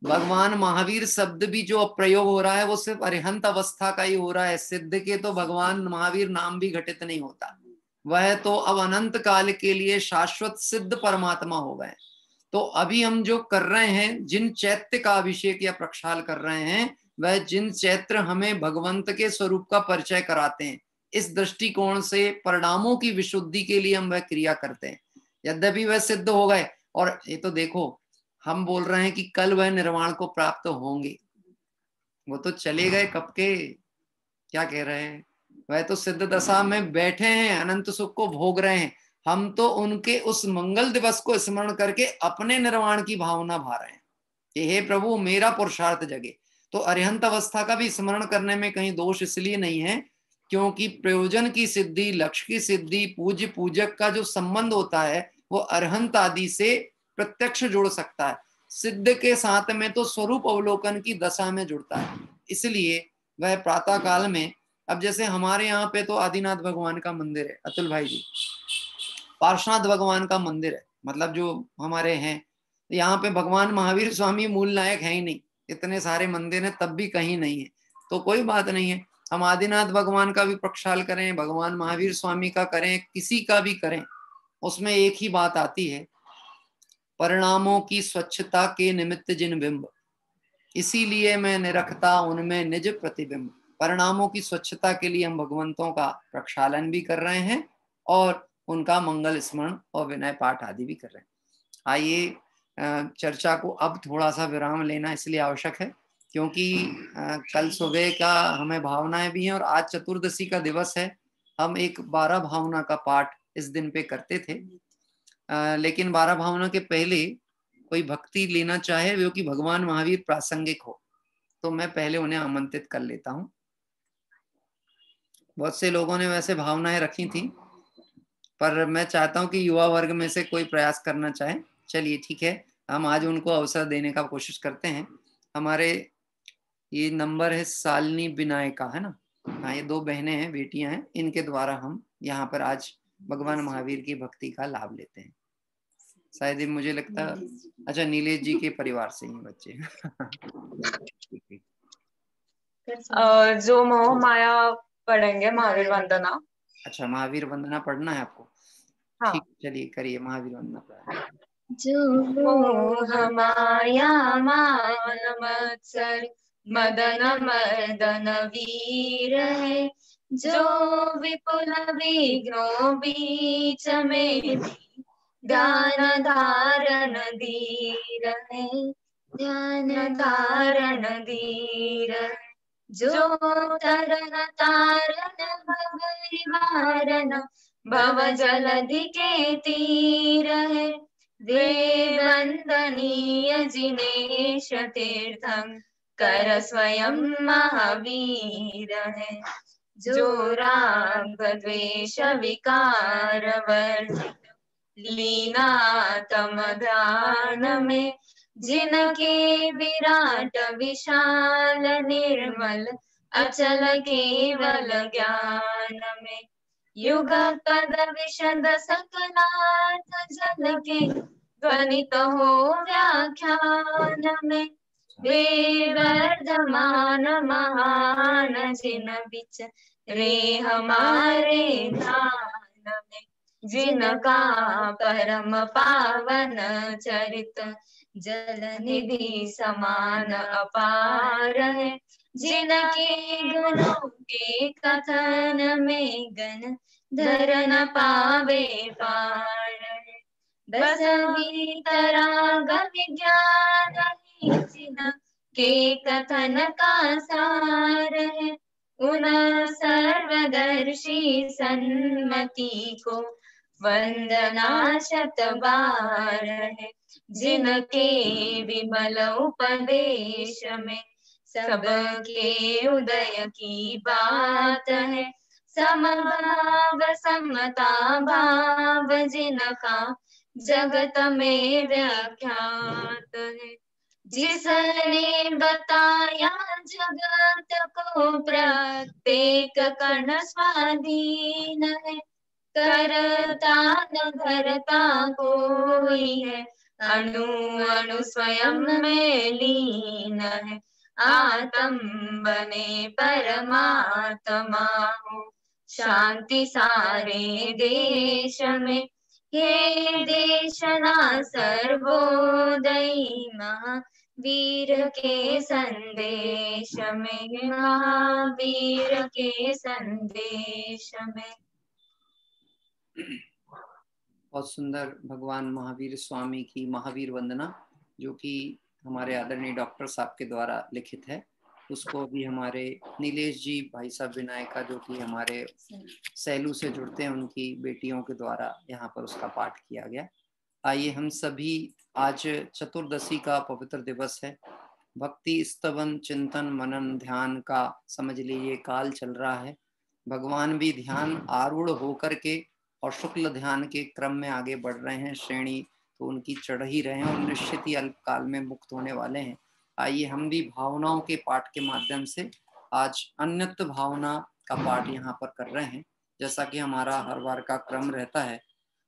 भगवान महावीर शब्द भी जो प्रयोग हो रहा है वो सिर्फ अरिहंत अवस्था का ही हो रहा है। सिद्ध के तो भगवान महावीर नाम भी घटित नहीं होता, वह तो अब अनंत काल के लिए शाश्वत सिद्ध परमात्मा हो गए। तो अभी हम जो कर रहे हैं, जिन चैत्य का अभिषेक या प्रक्षाल कर रहे हैं, वह जिन चैत्र हमें भगवंत के स्वरूप का परिचय कराते हैं, इस दृष्टिकोण से परिणामों की विशुद्धि के लिए हम वह क्रिया करते हैं। यद्यपि वह सिद्ध हो गए, और ये तो देखो हम बोल रहे हैं कि कल वह निर्वाण को प्राप्त होंगे, वो तो चले गए कब के, क्या कह रहे हैं, वह तो सिद्ध दशा में बैठे हैं, अनंत सुख को भोग रहे हैं। हम तो उनके उस मंगल दिवस को स्मरण करके अपने निर्वाण की भावना भा रहे हैं कि हे प्रभु मेरा पुरुषार्थ जगे। तो अरिहंत अवस्था का भी स्मरण करने में कहीं दोष इसलिए नहीं है क्योंकि प्रयोजन की सिद्धि, लक्ष्य की सिद्धि, पूज्य पूजक का जो संबंध होता है वो अरहंत आदि से प्रत्यक्ष जुड़ सकता है। सिद्ध के साथ में तो स्वरूप अवलोकन की दशा में जुड़ता है, इसलिए वह प्रातः काल में, अब जैसे हमारे यहाँ पे तो आदिनाथ भगवान का मंदिर है अतुल भाई जी, पार्श्वनाथ भगवान का मंदिर है, मतलब जो हमारे हैं यहाँ पे भगवान महावीर स्वामी मूल नायक है ही नहीं, इतने सारे मंदिर हैं तब भी कहीं नहीं है। तो कोई बात नहीं है, हम आदिनाथ भगवान का भी प्रक्षाल करें, भगवान महावीर स्वामी का करें, किसी का भी करें, उसमें एक ही बात आती है, परिणामों की स्वच्छता के निमित्त जिन बिंब, इसीलिए मैं निरखता उनमें निज प्रतिबिंब। परिणामों की स्वच्छता के लिए हम भगवंतों का प्रक्षालन भी कर रहे हैं और उनका मंगल स्मरण और विनय पाठ आदि भी कर रहे हैं। आइए चर्चा को अब थोड़ा सा विराम लेना इसलिए आवश्यक है क्योंकि कल सुबह का हमें भावनाएं भी हैं और आज चतुर्दशी का दिवस है। हम एक 12 भावना का पाठ इस दिन पे करते थे, लेकिन 12 भावना के पहले कोई भक्ति लेना चाहे जो कि भगवान महावीर प्रासंगिक हो तो मैं पहले उन्हें आमंत्रित कर लेता हूँ। बहुत से लोगों ने वैसे भावनाएं रखी थी पर मैं चाहता हूं कि युवा वर्ग में से कोई प्रयास करना चाहे। चलिए ठीक है, हम आज उनको अवसर देने का कोशिश करते हैं। हमारे ये नंबर है शालिनी विनायका, है ना, हाँ, ये 2 बहनें हैं, बेटियां हैं, इनके द्वारा हम यहाँ पर आज भगवान महावीर की भक्ति का लाभ लेते हैं। शायद मुझे लगता है अच्छा नीलेश जी के परिवार से ही बच्चे जो मोह माया पढ़ेंगे महावीर वंदना। अच्छा, महावीर वंदना पढ़ना है आपको? हाँ। ठीक, चलिए करिए महावीर वंदना पढ़ा। जो मोह माया मान मत्सर मदन मर्दन वीर है, जो विपुल विघ्नों बीच में ध्यान धारण धीर है, ध्यान धारण धीर, जो तरन तारन भव निवारन भव जलधि के तीर है, वे वंदनीय जिनेश तीर्थं कर स्वयं महावीर है, जो राग द्वेष विकार वर्जित लीना तम ध्यान में, जिनके विराट विशाल निर्मल अचल केवल ज्ञान में, युगपद विशद सकलार्थ जन के गणित हो व्याख्यान में वेवर्धमान महान जिन बिच रे हमारे ध्यान में जिनका परम पावन चरित जल निधि समान अपार है जिनके गुणों के कथन में गण धर न पावे पार है दसवीं तराग विज्ञान जिन के कथन का सार है उन सर्वदर्शी सन्मति को वंदना शत बार है जिनके विमल उपदेश में सबके उदय की बात है समभाव समता भाव जिनका जगत में व्याख्यात है जिसने बताया जगत को प्रत्येक कण स्वाधीन है करता न धरता कोई है अणु अणु स्वयं में लीन है आत्म बने परमात्मा हो शांति सारे देश में हे देशना सर्वोदयी महावीर के संदेश में महावीर के संदेश में। बहुत सुंदर भगवान महावीर स्वामी की महावीर वंदना जो कि हमारे आदरणीय डॉक्टर साहब के द्वारा लिखित है, उसको अभी हमारे नीलेश जी भाई साहब विनायका जो कि हमारे सैलू से जुड़ते हैं उनकी बेटियों के द्वारा यहाँ पर उसका पाठ किया गया। आइए हम सभी, आज चतुर्दशी का पवित्र दिवस है, भक्ति स्तवन चिंतन मनन ध्यान का समझ लीजिए काल चल रहा है। भगवान भी ध्यान आरूढ़ होकर के और शुक्ल ध्यान के क्रम में आगे बढ़ रहे हैं, श्रेणी तो उनकी चढ़ ही रहे हैं और निश्चित ही अल्प काल में मुक्त होने वाले हैं। आइए हम भी भावनाओं के पाठ के माध्यम से आज अन्यत्व भावना का पाठ यहाँ पर कर रहे हैं, जैसा कि हमारा हर बार का क्रम रहता है।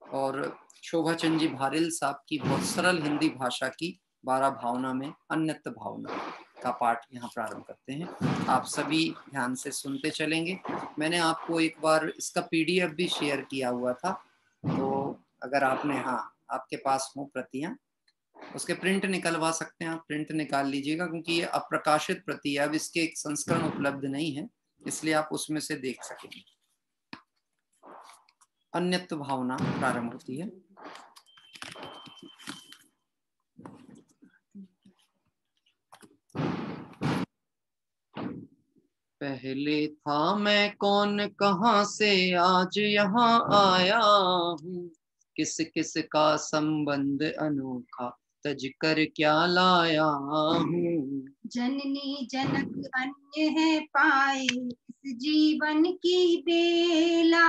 और शोभा चंद जी भारिल साहब की बहुत सरल हिंदी भाषा की 12 भावना में अन्यत्व भावना का पाठ यहाँ प्रारंभ करते हैं। आप सभी ध्यान से सुनते चलेंगे। मैंने आपको एक बार इसका पीडीएफ भी शेयर किया हुआ था, तो अगर आपने, हाँ आपके पास हो प्रतियां, उसके प्रिंट निकलवा सकते हैं, आप प्रिंट निकाल लीजिएगा क्योंकि ये अप्रकाशित प्रति है, अब इसके एक संस्करण उपलब्ध नहीं है, इसलिए आप उसमें से देख सकेंगे। अन्यत्व भावना प्रारंभ होती है। पहले था मैं कौन कहाँ से आज यहाँ आया हूँ, किस किस का संबंध अनोखा तज कर क्या लाया हूँ। जननी जनक अन्य है पाए इस जीवन की बेला,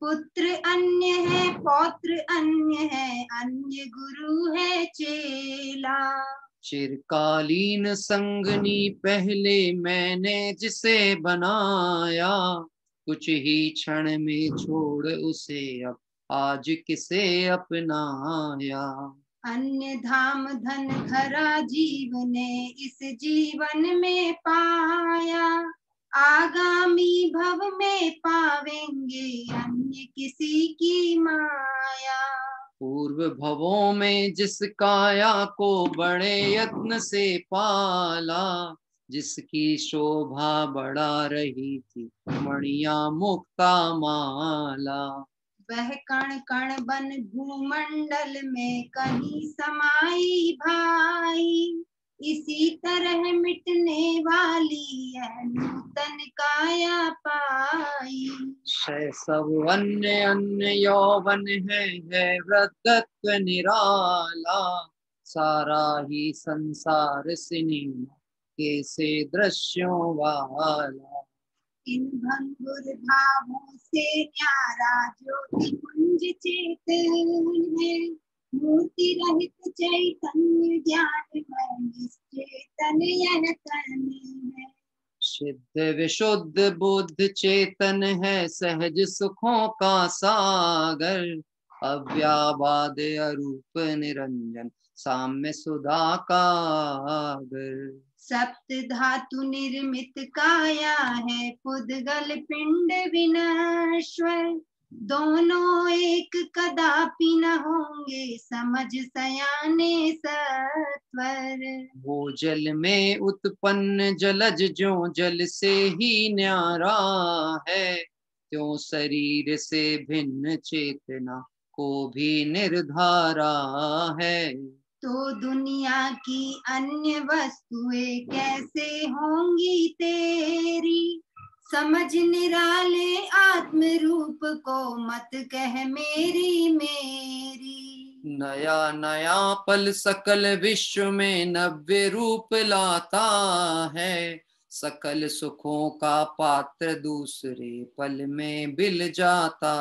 पुत्र अन्य है पौत्र अन्य है अन्य गुरु है चेला। चिरकालीन संगनी पहले मैंने जिसे बनाया, कुछ ही क्षण में छोड़ उसे अब आज किसे अपनाया। अन्य धाम धन खरा जीवने इस जीवन में पाया, आगामी भव में पावेंगे अन्य किसी की माया। पूर्व भवों में जिस काया को बड़े यत्न से पाला, जिसकी शोभा बढ़ा रही थी मणिया मुक्ता माला। वह कण कण बन भूमंडल में कहीं समाई भाई, इसी तरह मिटने वाली है नूतन काया पाई। सब अन्य अन्य यौवन है वृद्धत्व निराला, सारा ही संसार सिनेमा कैसे दृश्यों वाला। इन भंगुर भावों से न्यारा ज्योति कुंज चेतन है, मूर्ति रहित चैतन्य ज्ञान में निश्चेतन यह तन है। सिद्ध विशुद्ध बुद्ध चेतन है सहज सुखों का सागर, अव्याबाद अरूप निरंजन साम्य सुधा कागर। सप्त धातु निर्मित काया है पुद्गल पिंड विनश्वर, दोनों एक कदापि न होंगे समझ सयाने सत्वर। वो जल में उत्पन्न जलज जो जल से ही न्यारा है, त्यों शरीर से भिन्न चेतना को भी निर्धारा है। तो दुनिया की अन्य वस्तुएं कैसे होंगी तेरी, समझ निराले आत्म रूप को मत कह मेरी मेरी। नया नया पल सकल विश्व में नव्य रूप लाता है, सकल सुखों का पात्र दूसरे पल में बिल जाता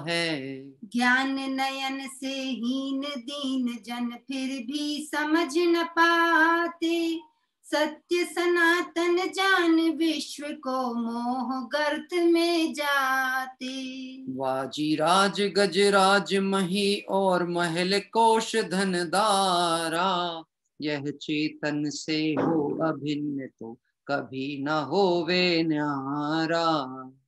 है। ज्ञान नयन से हीन दीन जन फिर भी समझ न पाते, सत्य सनातन जान विश्व को मोह गर्त में जाते। वाजीराज गजराज मही और महल कोश धनदारा, यह चेतन से हो अभिन्न तो कभी न होवे न्यारा।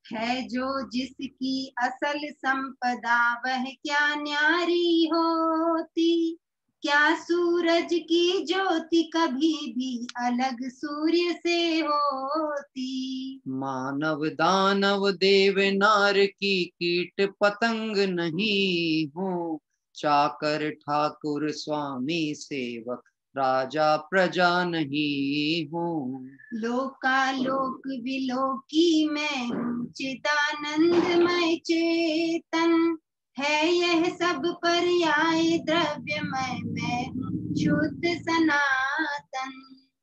है जो जिसकी असल संपदा वह क्या न्यारी होती, क्या सूरज की ज्योति कभी भी अलग सूर्य से होती। मानव दानव देव नार की कीट पतंग नहीं हो, चाकर ठाकुर स्वामी सेवक राजा प्रजा नहीं हूँ। लोकालोक विलोकी मैं हूँ चिदानंदमय चेतन, है यह सब पर्याय द्रव्यमय मैं हूँ शुद्ध सनातन।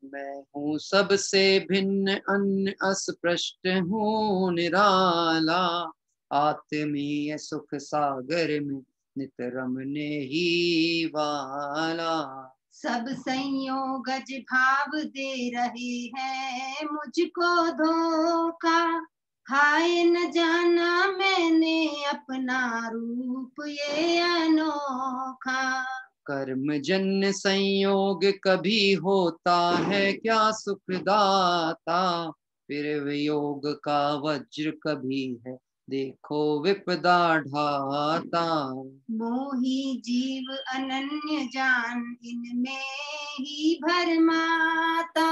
मैं हूँ सबसे भिन्न अन्य अस्पृष्ट हूँ निराला, आत्मीय सुख सागर में नित रमने ही वाला। सब संयोगज भाव दे रहे हैं मुझको धोखा, हाय न जाना मैंने अपना रूप ये अनोखा। कर्म जन्य संयोग कभी होता है क्या सुखदाता, फिर वियोग का वज्र कभी है देखो विपदा ढाता। मोही जीव अनन्य जान इनमें ही भरमाता,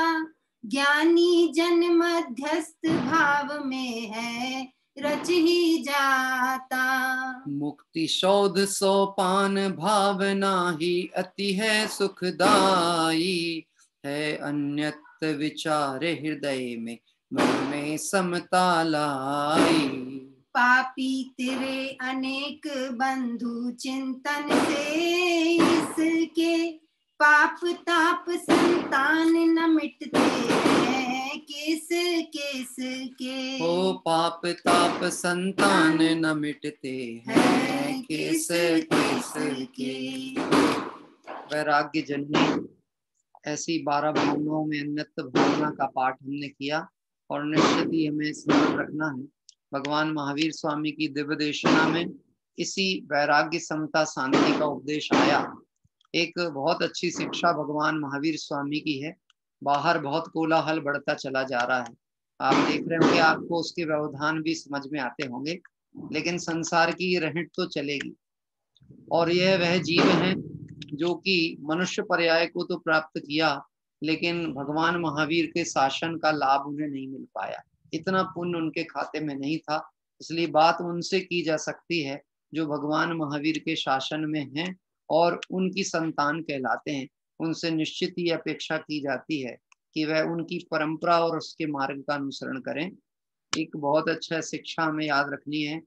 ज्ञानी जन मध्यस्थ भाव में है रच ही जाता। मुक्ति शोध सोपान भावना ही अति है सुखदाई, है अन्यत विचार हृदय में मन में समता लाई। पापी तेरे अनेक बंधु चिंतन से इसके, पाप ताप संतान न मिटते हैं किस किस के। ओ पाप ताप संतान न मिटते हैं किस किस के। वैराग्य जननी ऐसी 12 भावनाओं में अन्यत्व भावना का पाठ हमने किया, और निश्चित ही हमें स्मरण रखना है भगवान महावीर स्वामी की दिव्य देशना में इसी वैराग्य समता शांति का उपदेश आया। एक बहुत अच्छी शिक्षा भगवान महावीर स्वामी की है। बाहर बहुत कोलाहल बढ़ता चला जा रहा है, आप देख रहे होंगे, आपको उसके व्यवधान भी समझ में आते होंगे, लेकिन संसार की रहट तो चलेगी। और यह वह जीव है जो कि मनुष्य पर्याय को तो प्राप्त किया, लेकिन भगवान महावीर के शासन का लाभ उन्हें नहीं मिल पाया, इतना पुण्य उनके खाते में नहीं था। इसलिए बात उनसे की जा सकती है जो भगवान महावीर के शासन में हैं और उनकी संतान कहलाते हैं। उनसे निश्चित ही अपेक्षा की जाती है कि वह उनकी परंपरा और उसके मार्ग का अनुसरण करें। एक बहुत अच्छा शिक्षा हमें याद रखनी है,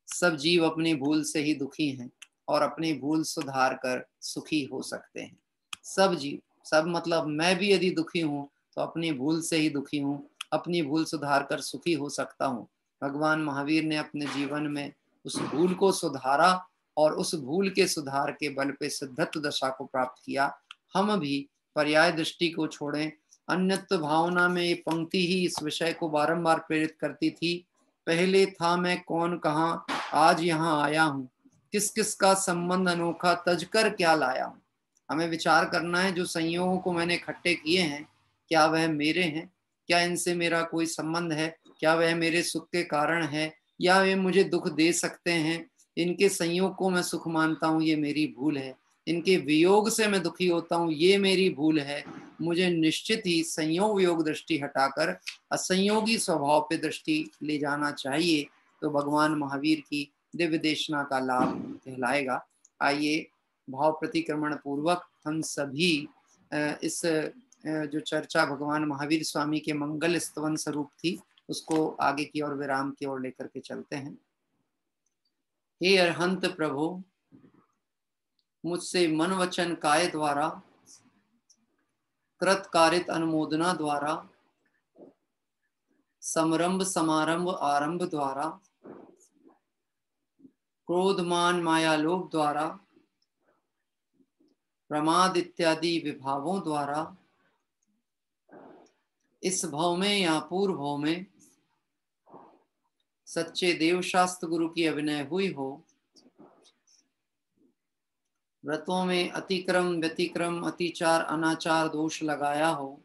सब जीव अपनी भूल से ही दुखी हैं और अपनी भूल सुधार कर सुखी हो सकते हैं। सब जीव, सब मतलब मैं भी यदि दुखी हूँ तो अपनी भूल से ही दुखी हूँ, अपनी भूल सुधार कर सुखी हो सकता हूँ। भगवान महावीर ने अपने जीवन में उस भूल को सुधारा और उस भूल के सुधार के बल पे सिद्धत्व दशा को प्राप्त किया। हम भी पर्याय दृष्टि को छोड़ें, अन्यत्व भावना में ये पंक्ति ही इस विषय को बारंबार प्रेरित करती थी। पहले था मैं कौन कहाँ, आज यहाँ आया हूँ, किस किस का संबंध अनोखा, तजकर क्या लाया हूँ। हमें विचार करना है, जो संयोगों को मैंने इकट्ठे किए हैं, क्या वह मेरे हैं? क्या इनसे मेरा कोई संबंध है? क्या वह मेरे सुख के कारण है, या वे मुझे दुख दे सकते हैं? इनके संयोग को मैं सुख मानता हूँ, ये मेरी भूल है। इनके वियोग से मैं दुखी होता हूँ, ये मेरी भूल है। मुझे निश्चित ही संयोग वियोग दृष्टि हटाकर असंयोगी स्वभाव पे दृष्टि ले जाना चाहिए, तो भगवान महावीर की दिव्य देशना का लाभ कहलाएगा। आइए भाव प्रतिक्रमण पूर्वक हम सभी इस जो चर्चा भगवान महावीर स्वामी के मंगल स्तवन स्वरूप थी, उसको आगे की ओर विराम की ओर लेकर के चलते हैं। हे अरहंत प्रभु, मुझसे मन वचन काय द्वारा, कृत कारित अनुमोदना द्वारा, समरंभ समारंभ आरंभ द्वारा, क्रोधमान माया लोभ द्वारा, प्रमाद इत्यादि विभावों द्वारा, इस भव में या पूर्व भव में सच्चे देव शास्त्र गुरु की अभिनय हुई हो, व्रतों में अतिक्रम व्यतिक्रम अतिचार अनाचार दोष लगाया हो,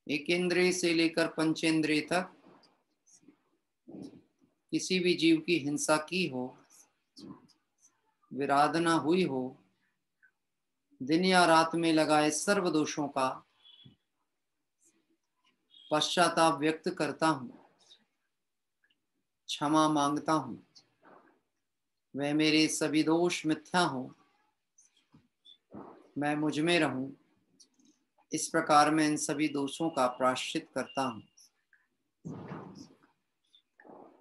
एकेंद्रिय से लेकर पंचेंद्रिय तक किसी भी जीव की हिंसा की हो, विराधना हुई हो, दिन या रात में लगाए सर्व दोषों का पश्चाताप व्यक्त करता हूँ, क्षमा मांगता हूँ। वह मेरे सभी दोष मिथ्या हो, मैं मुझ में रहूं, इस प्रकार मैं इन सभी दोषों का प्रायश्चित करता हूँ।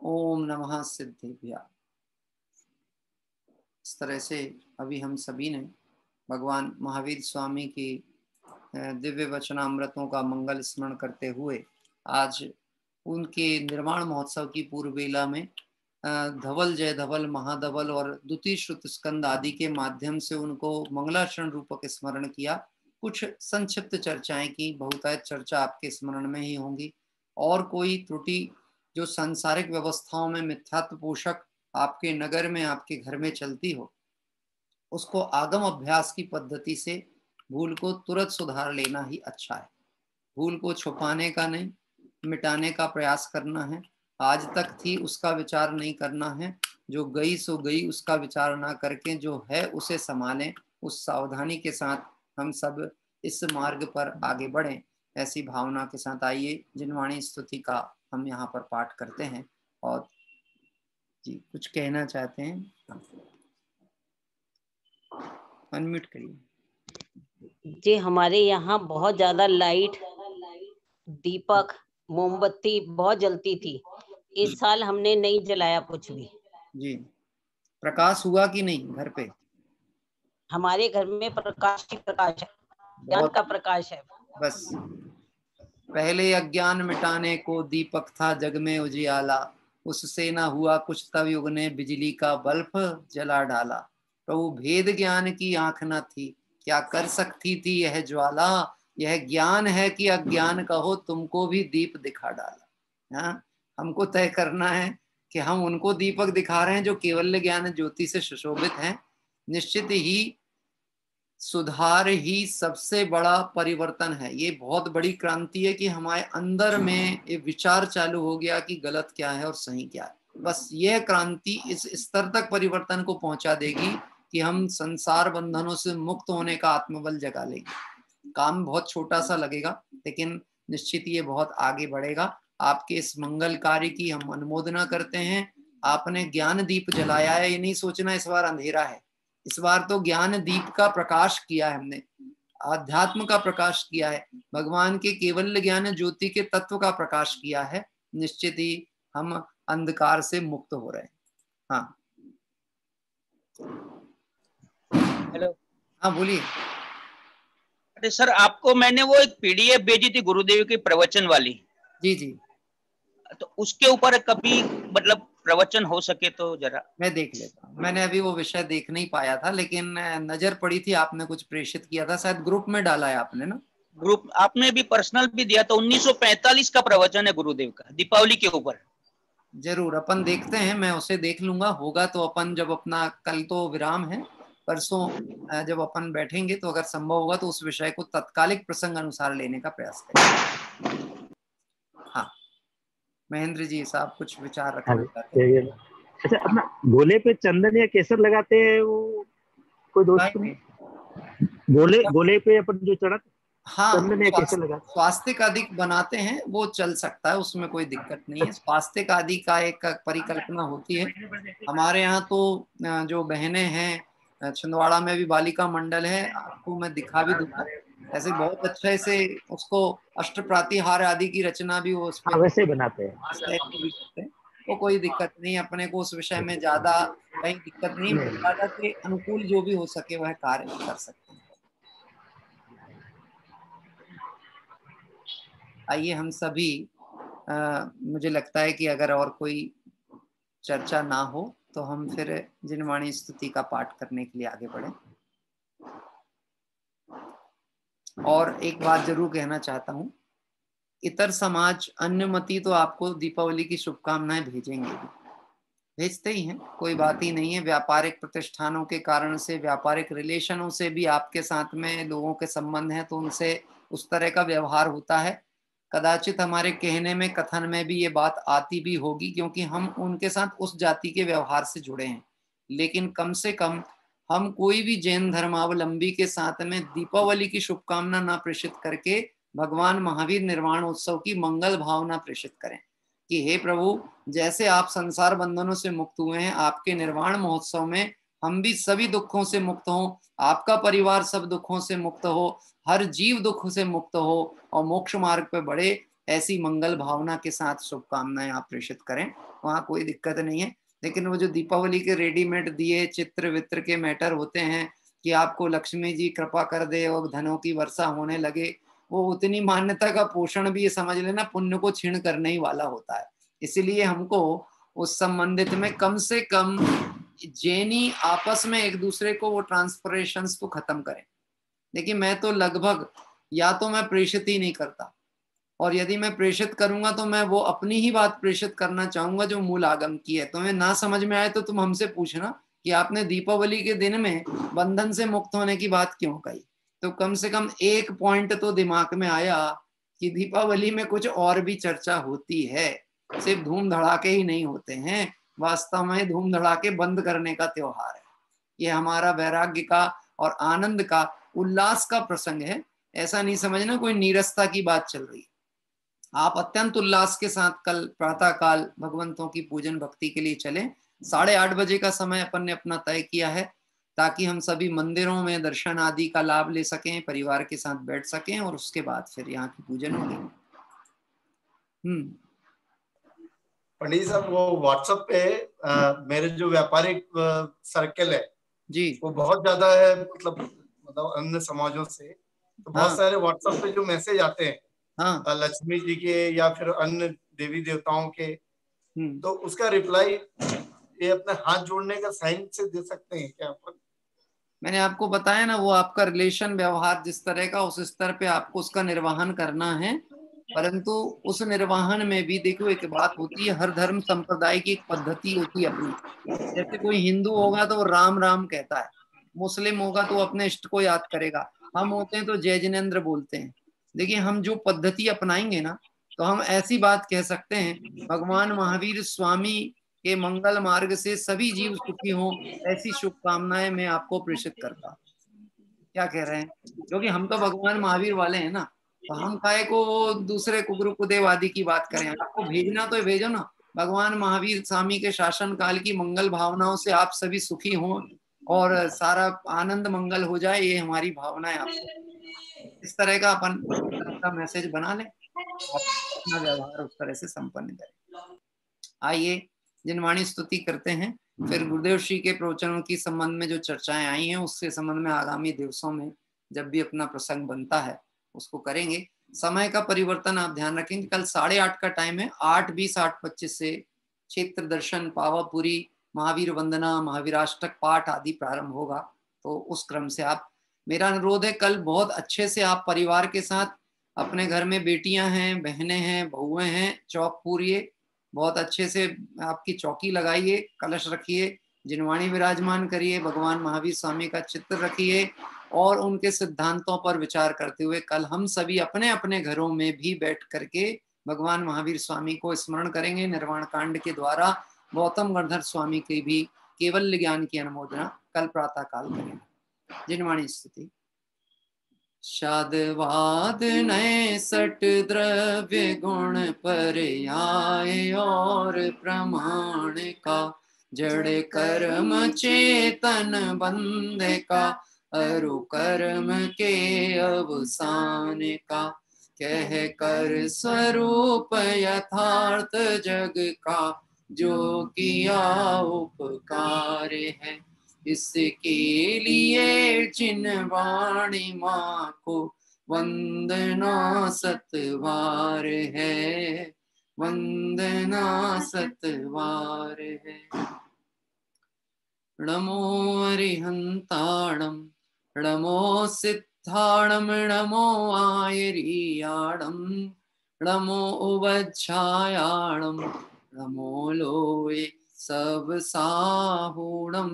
ओम नमः सिद्धेभ्यः। इस तरह से अभी हम सभी ने भगवान महावीर स्वामी की दिव्य वचनामृतों का मंगल स्मरण करते हुए आज उनके निर्माण महोत्सव की पूर्व बेला में धवल जय धवल महाधवल और द्वितीय श्रुत स्कंद आदि के माध्यम से उनको मंगलाचरण रूपक स्मरण किया। कुछ संक्षिप्त चर्चाएं की, बहुतायत चर्चा आपके स्मरण में ही होंगी। और कोई त्रुटि जो सांसारिक व्यवस्थाओं में मिथ्यात्व पोषक आपके नगर में आपके घर में चलती हो, उसको आगम अभ्यास की पद्धति से भूल को तुरंत सुधार लेना ही अच्छा है। भूल को छुपाने का नहीं, मिटाने का प्रयास करना है। आज तक थी उसका विचार नहीं करना है, जो गई सो गई उसका विचार ना करके जो है उसे संभालें। उस सावधानी के साथ हम सब इस मार्ग पर आगे बढ़ें, ऐसी भावना के साथ आइए जिनवाणी स्तुति का हम यहाँ पर पाठ करते हैं। और जी कुछ कहना चाहते हैं, अनम्यूट करिए। जी हमारे यहाँ बहुत ज्यादा लाइट, दीपक, मोमबत्ती बहुत जलती थी। इस साल हमने नहीं जलाया कुछ भी। जी प्रकाश हुआ कि नहीं घर पे? हमारे घर में प्रकाश ही प्रकाश है, ज्ञान का प्रकाश है। बस पहले अज्ञान मिटाने को दीपक था जग में उजियाला, उससे ना हुआ कुछ तब युग ने बिजली का बल्ब जला डाला। प्रभु भेद ज्ञान की आंख न थी, क्या कर सकती थी यह ज्वाला, यह ज्ञान है कि अज्ञान कहो तुमको भी दीप दिखा डाला। हाँ, हमको तय करना है कि हम उनको दीपक दिखा रहे हैं जो केवल ज्ञान ज्योति से सुशोभित हैं। निश्चित ही सुधार ही सबसे बड़ा परिवर्तन है। ये बहुत बड़ी क्रांति है कि हमारे अंदर में ये विचार चालू हो गया कि गलत क्या है और सही क्या है। बस यह क्रांति इस स्तर तक परिवर्तन को पहुंचा देगी कि हम संसार बंधनों से मुक्त होने का आत्मबल जगा लेंगे। काम बहुत छोटा सा लगेगा लेकिन निश्चित ये बहुत आगे बढ़ेगा। आपके इस मंगल कार्य की हम अनुमोदना करते हैं। आपने ज्ञान दीप जलाया है, ये नहीं सोचना इस बार अंधेरा है। इस बार तो ज्ञान दीप का प्रकाश किया है हमने, आध्यात्म का प्रकाश किया है, भगवान के केवल ज्ञान ज्योति के तत्व का प्रकाश किया है। निश्चित ही हम अंधकार से मुक्त हो रहे हैं। हाँ हेलो, हाँ बोलिए। अरे सर, आपको मैंने वो एक पीडीएफ भेजी थी गुरुदेव की प्रवचन वाली। जी जी। तो उसके ऊपर कभी मतलब प्रवचन हो सके तो जरा। मैं देख लेता हूँ। मैंने अभी वो विषय देख नहीं पाया था, लेकिन नजर पड़ी थी, आपने कुछ प्रेषित किया था, शायद ग्रुप में डाला है आपने ना। ग्रुप आपने भी पर्सनल भी दिया था। 1945 का प्रवचन है गुरुदेव का, दीपावली के ऊपर। जरूर अपन देखते हैं, मैं उसे देख लूंगा। होगा तो अपन जब अपना, कल तो विराम है, परसों जब अपन बैठेंगे तो अगर संभव होगा तो उस विषय को तत्कालिक प्रसंग अनुसार लेने का प्रयास करेंगे। हाँ महेंद्र जी, साहब कुछ विचार रखना चाहते हैं? अच्छा, अपना गोले पे चंदन या केसर लगाते हैं, वो कोई दोस्त नहीं? गोले पे अपन जो चढ़ा हाँ, चंदन या केसर लगाते, स्वास्तिक आदि बनाते हैं, वो चल सकता है, उसमें कोई दिक्कत नहीं है। स्वास्तिक आदि का एक परिकल्पना होती है हमारे यहाँ तो। जो बहनें हैं, छिंदवाड़ा में भी बालिका मंडल है, आपको मैं दिखा भी दूंगा। ऐसे बहुत अच्छे से उसको अष्टप्रातिहार आदि की रचना भी वो उसमें वैसे बनाते हैं। भी करते हैं। वो कोई दिक्कत नहीं, अपने को उस विषय में ज्यादा कहीं दिक्कत नहीं। दादा के अनुकूल जो भी हो सके वह कार्य कर सकते हैं। आइए हम सभी, मुझे लगता है कि अगर और कोई चर्चा ना हो तो हम फिर जिनवाणी स्तुति का पाठ करने के लिए आगे बढ़े। और एक बात जरूर कहना चाहता हूँ, इतर समाज अन्यमति तो आपको दीपावली की शुभकामनाएं भेजेंगे, भेजते ही हैं, कोई बात ही नहीं है। व्यापारिक प्रतिष्ठानों के कारण से, व्यापारिक रिलेशनों से भी आपके साथ में लोगों के संबंध हैं, तो उनसे उस तरह का व्यवहार होता है। कदाचित हमारे कहने में, कथन में भी ये बात आती भी होगी, क्योंकि हम उनके साथ उस जाति के व्यवहार से जुड़े हैं। लेकिन कम से कम हम कोई भी जैन धर्मावलंबी के साथ में दीपावली की शुभकामना ना प्रेषित करके भगवान महावीर निर्वाण उत्सव की मंगल भावना प्रेषित करें कि हे प्रभु, जैसे आप संसार बंधनों से मुक्त हुए हैं, आपके निर्वाण महोत्सव में हम भी सभी दुखों से मुक्त हों, आपका परिवार सब दुखों से मुक्त हो, हर जीव दुख से मुक्त हो और मोक्ष मार्ग पे बढ़े, ऐसी मंगल भावना के साथ शुभकामनाएं आप प्रेषित करें, वहाँ कोई दिक्कत नहीं है। लेकिन वो जो दीपावली के रेडीमेड दिए चित्र वित्र के मैटर होते हैं कि आपको लक्ष्मी जी कृपा कर दे और धनों की वर्षा होने लगे, वो उतनी मान्यता का पोषण भी, ये समझ लेना, पुण्य को क्षीण करने ही वाला होता है। इसीलिए हमको उस संबंधित में कम से कम जैनी आपस में एक दूसरे को वो ट्रांसपरेशंस तो खत्म करें। देखिए मैं तो लगभग, या तो मैं प्रेषित ही नहीं करता, और यदि मैं प्रेषित करूंगा तो मैं वो अपनी ही बात प्रेषित करना चाहूंगा जो मूल आगम की है। तुम्हें ना समझ में आए तो तुम हमसे पूछना कि आपने दीपावली के दिन में बंधन से मुक्त होने की बात क्यों कही। तो कम से कम एक पॉइंट तो दिमाग में आया कि दीपावली में कुछ और भी चर्चा होती है, सिर्फ धूम धड़ाके ही नहीं होते हैं। वास्तव में धूम धड़ाके बंद करने का त्योहार है। ये हमारा वैराग्य का और आनंद का, उल्लास का प्रसंग है। ऐसा नहीं समझना कोई नीरसता की बात चल रही है। आप अत्यंत उल्लास के साथ कल प्रातः काल भगवंतों की पूजन भक्ति के लिए चलें। 8:30 बजे का समय अपन ने अपना तय किया है, ताकि हम सभी मंदिरों में दर्शन आदि का लाभ ले सकें, परिवार के साथ बैठ सकें और उसके बाद फिर यहाँ की पूजन होगी। पंडित साहब, वो व्हाट्सएप पे मेरे जो व्यापारिक सर्कल है जी, वो बहुत ज्यादा है, मतलब अन्य समाजों से तो बहुत सारे व्हाट्सएप पे जो मैसेज आते हैं लक्ष्मी जी के या फिर अन्य देवी देवताओं के, तो उसका रिप्लाई ये अपने हाथ जोड़ने का साइन से दे सकते हैं क्या अपन? मैंने आपको बताया ना, वो आपका रिलेशन व्यवहार जिस तरह का, उस स्तर पे आपको उसका निर्वहन करना है। परंतु उस निर्वहन में भी देखो एक बात होती है, हर धर्म संप्रदाय की एक पद्धति होती है अपनी। जैसे कोई हिंदू होगा तो राम राम कहता है, मुस्लिम होगा तो अपने इष्ट को याद करेगा, हम होते हैं तो जय जिनेन्द्र बोलते हैं। देखिए हम जो पद्धति अपनाएंगे ना, तो हम ऐसी बात कह सकते हैं, भगवान महावीर स्वामी के मंगल मार्ग से सभी जीव सुखी हों, ऐसी शुभकामनाएं मैं आपको प्रेषित करता। क्या कह रहे हैं? क्योंकि हम तो भगवान महावीर वाले हैं ना, तो हम काहे को वो दूसरे कुगुरु कुदेव आदि की बात करें। आपको भेजना तो भेजो ना, भगवान महावीर स्वामी के शासन काल की मंगल भावनाओं से आप सभी सुखी हों और सारा आनंद मंगल हो जाए, ये हमारी भावना है। आपको इस तरह का अपन का मैसेज बना लें, अपना व्यवहार उस तरह से संपन्न करें। आइए जिनवाणी स्तुति करते हैं, फिर गुरुदेव श्री के प्रवचनों की संबंध में जो चर्चाएं आई हैं उससे संबंध में आगामी दिवसों में जब भी अपना प्रसंग बनता है उसको करेंगे। समय का परिवर्तन आप ध्यान रखेंगे, कल 8:30 का टाइम है, 8:20 8:25 से क्षेत्र दर्शन, पावापुरी, महावीर वंदना, महावीराष्टक पाठ आदि प्रारंभ होगा। तो उस क्रम से आप, मेरा अनुरोध है कल बहुत अच्छे से आप परिवार के साथ, अपने घर में बेटियां हैं, बहनें हैं, बहुएं हैं, चौक पूरिए, बहुत अच्छे से आपकी चौकी लगाइए, कलश रखिए, जिनवाणी विराजमान करिए, भगवान महावीर स्वामी का चित्र रखिए और उनके सिद्धांतों पर विचार करते हुए कल हम सभी अपने अपने घरों में भी बैठ करके भगवान महावीर स्वामी को स्मरण करेंगे। निर्वाण कांड के द्वारा गौतम गणधर स्वामी की भी केवल ज्ञान की अनुमोदना कल प्रातः काल करेंगे। जिनवाणी स्तुति। शादवाद नए सट द्रव्य गुण पर आए और प्रमाण का, जड़ कर्म चेतन बंध का, अरु कर्म के अवसान का, कह कर स्वरूप यथार्थ जग का, जो किया उपकार है। इसके लिए जिनवाणी माँ को वंदना सतवार है, वंदना सतवार है। नमो अरिहंताणम, नमो सिद्धाणम, नमो आयरियाणम, नमो उवज्झायाणम, नमो लोए सब साहूणम,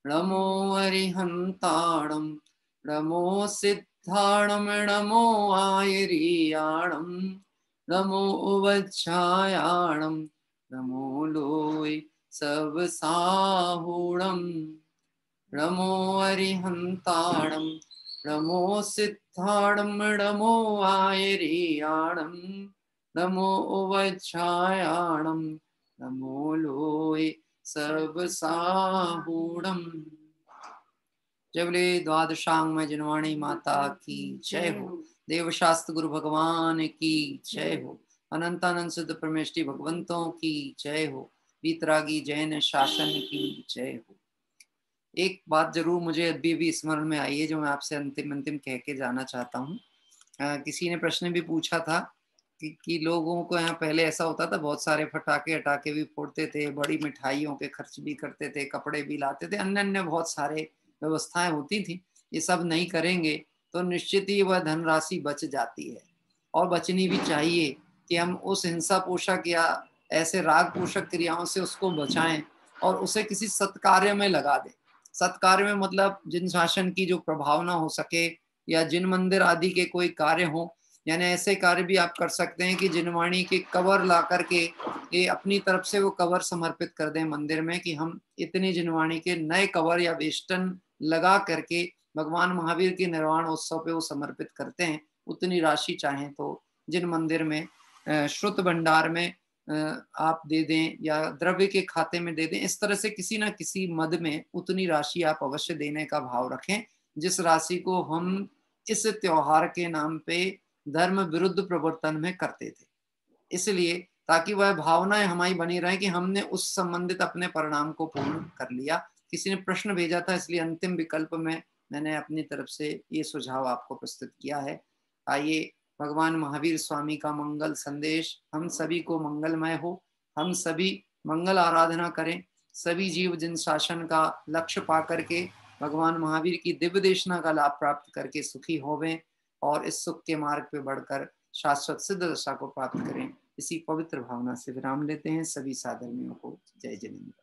नमो अरिहंताणम, नमो सिद्धाणम, नमो आयरियाणम, नमो उवज्झायाणम, नमो लोए सब साहूणम, नमो अरिहंताणम, नमो सिद्धाणम, नमो आयरियाणम, नमो उवज्झायाणम, नमो लोए सब साहूणम। जय बोले द्वादशांग में जिनवाणी माता की जय हो। देवशास्त्र गुरु भगवान की जय हो। अनंतानंद सिद्ध परमेष्टि भगवंतों की जय हो। वीतरागी जैन शासन की जय हो। एक बात जरूर मुझे अभी भी स्मरण में आई है जो मैं आपसे अंतिम कह के जाना चाहता हूँ। किसी ने प्रश्न भी पूछा था कि लोगों को यहाँ पहले ऐसा होता था, बहुत सारे फटाके अटाके भी फोड़ते थे, बड़ी मिठाइयों के खर्च भी करते थे, कपड़े भी लाते थे, अन्य अन्य बहुत सारे व्यवस्थाएं होती थी। ये सब नहीं करेंगे तो निश्चित ही वह धनराशि बच जाती है और बचनी भी चाहिए कि हम उस हिंसा पोषक या ऐसे राग पोषक क्रियाओं से उसको बचाएं और उसे किसी सत्कार्य में लगा दें। सत्कार्य में मतलब जिन शासन की जो प्रभावना हो सके या जिन मंदिर आदि के कोई कार्य हो, यानी ऐसे कार्य भी आप कर सकते हैं कि जिनवाणी के कवर ला करके ये अपनी तरफ से वो कवर समर्पित कर दें मंदिर में कि हम इतनी जिनवाणी के नए कवर या वेष्टन लगा करके भगवान महावीर के निर्वाण उत्सव पे वो समर्पित करते हैं। उतनी राशि चाहें तो जिन मंदिर में श्रुत भंडार में आप दे दें या द्रव्य के खाते में दे दें। इस तरह से किसी ना किसी मद में उतनी राशि आप अवश्य देने का भाव रखें जिस राशि को हम इस त्योहार के नाम पे धर्म विरुद्ध प्रवर्तन में करते थे। इसलिए ताकि वह भावनाएं हमारी बनी रहे कि हमने उस संबंधित अपने परिणाम को पूर्ण कर लिया। किसी ने प्रश्न भेजा था, इसलिए अंतिम विकल्प में मैंने अपनी तरफ से ये सुझाव आपको प्रस्तुत किया है। आइए भगवान महावीर स्वामी का मंगल संदेश हम सभी को मंगलमय हो। हम सभी मंगल आराधना करें। सभी जीव जिन शासन का लक्ष्य पा करके भगवान महावीर की दिव्य देशना का लाभ प्राप्त करके सुखी होवें और इस सुख के मार्ग पे बढ़कर शाश्वत सिद्ध दशा को प्राप्त करें। इसी पवित्र भावना से विराम लेते हैं। सभी साधर्मियों को जय जिनेन्द्र।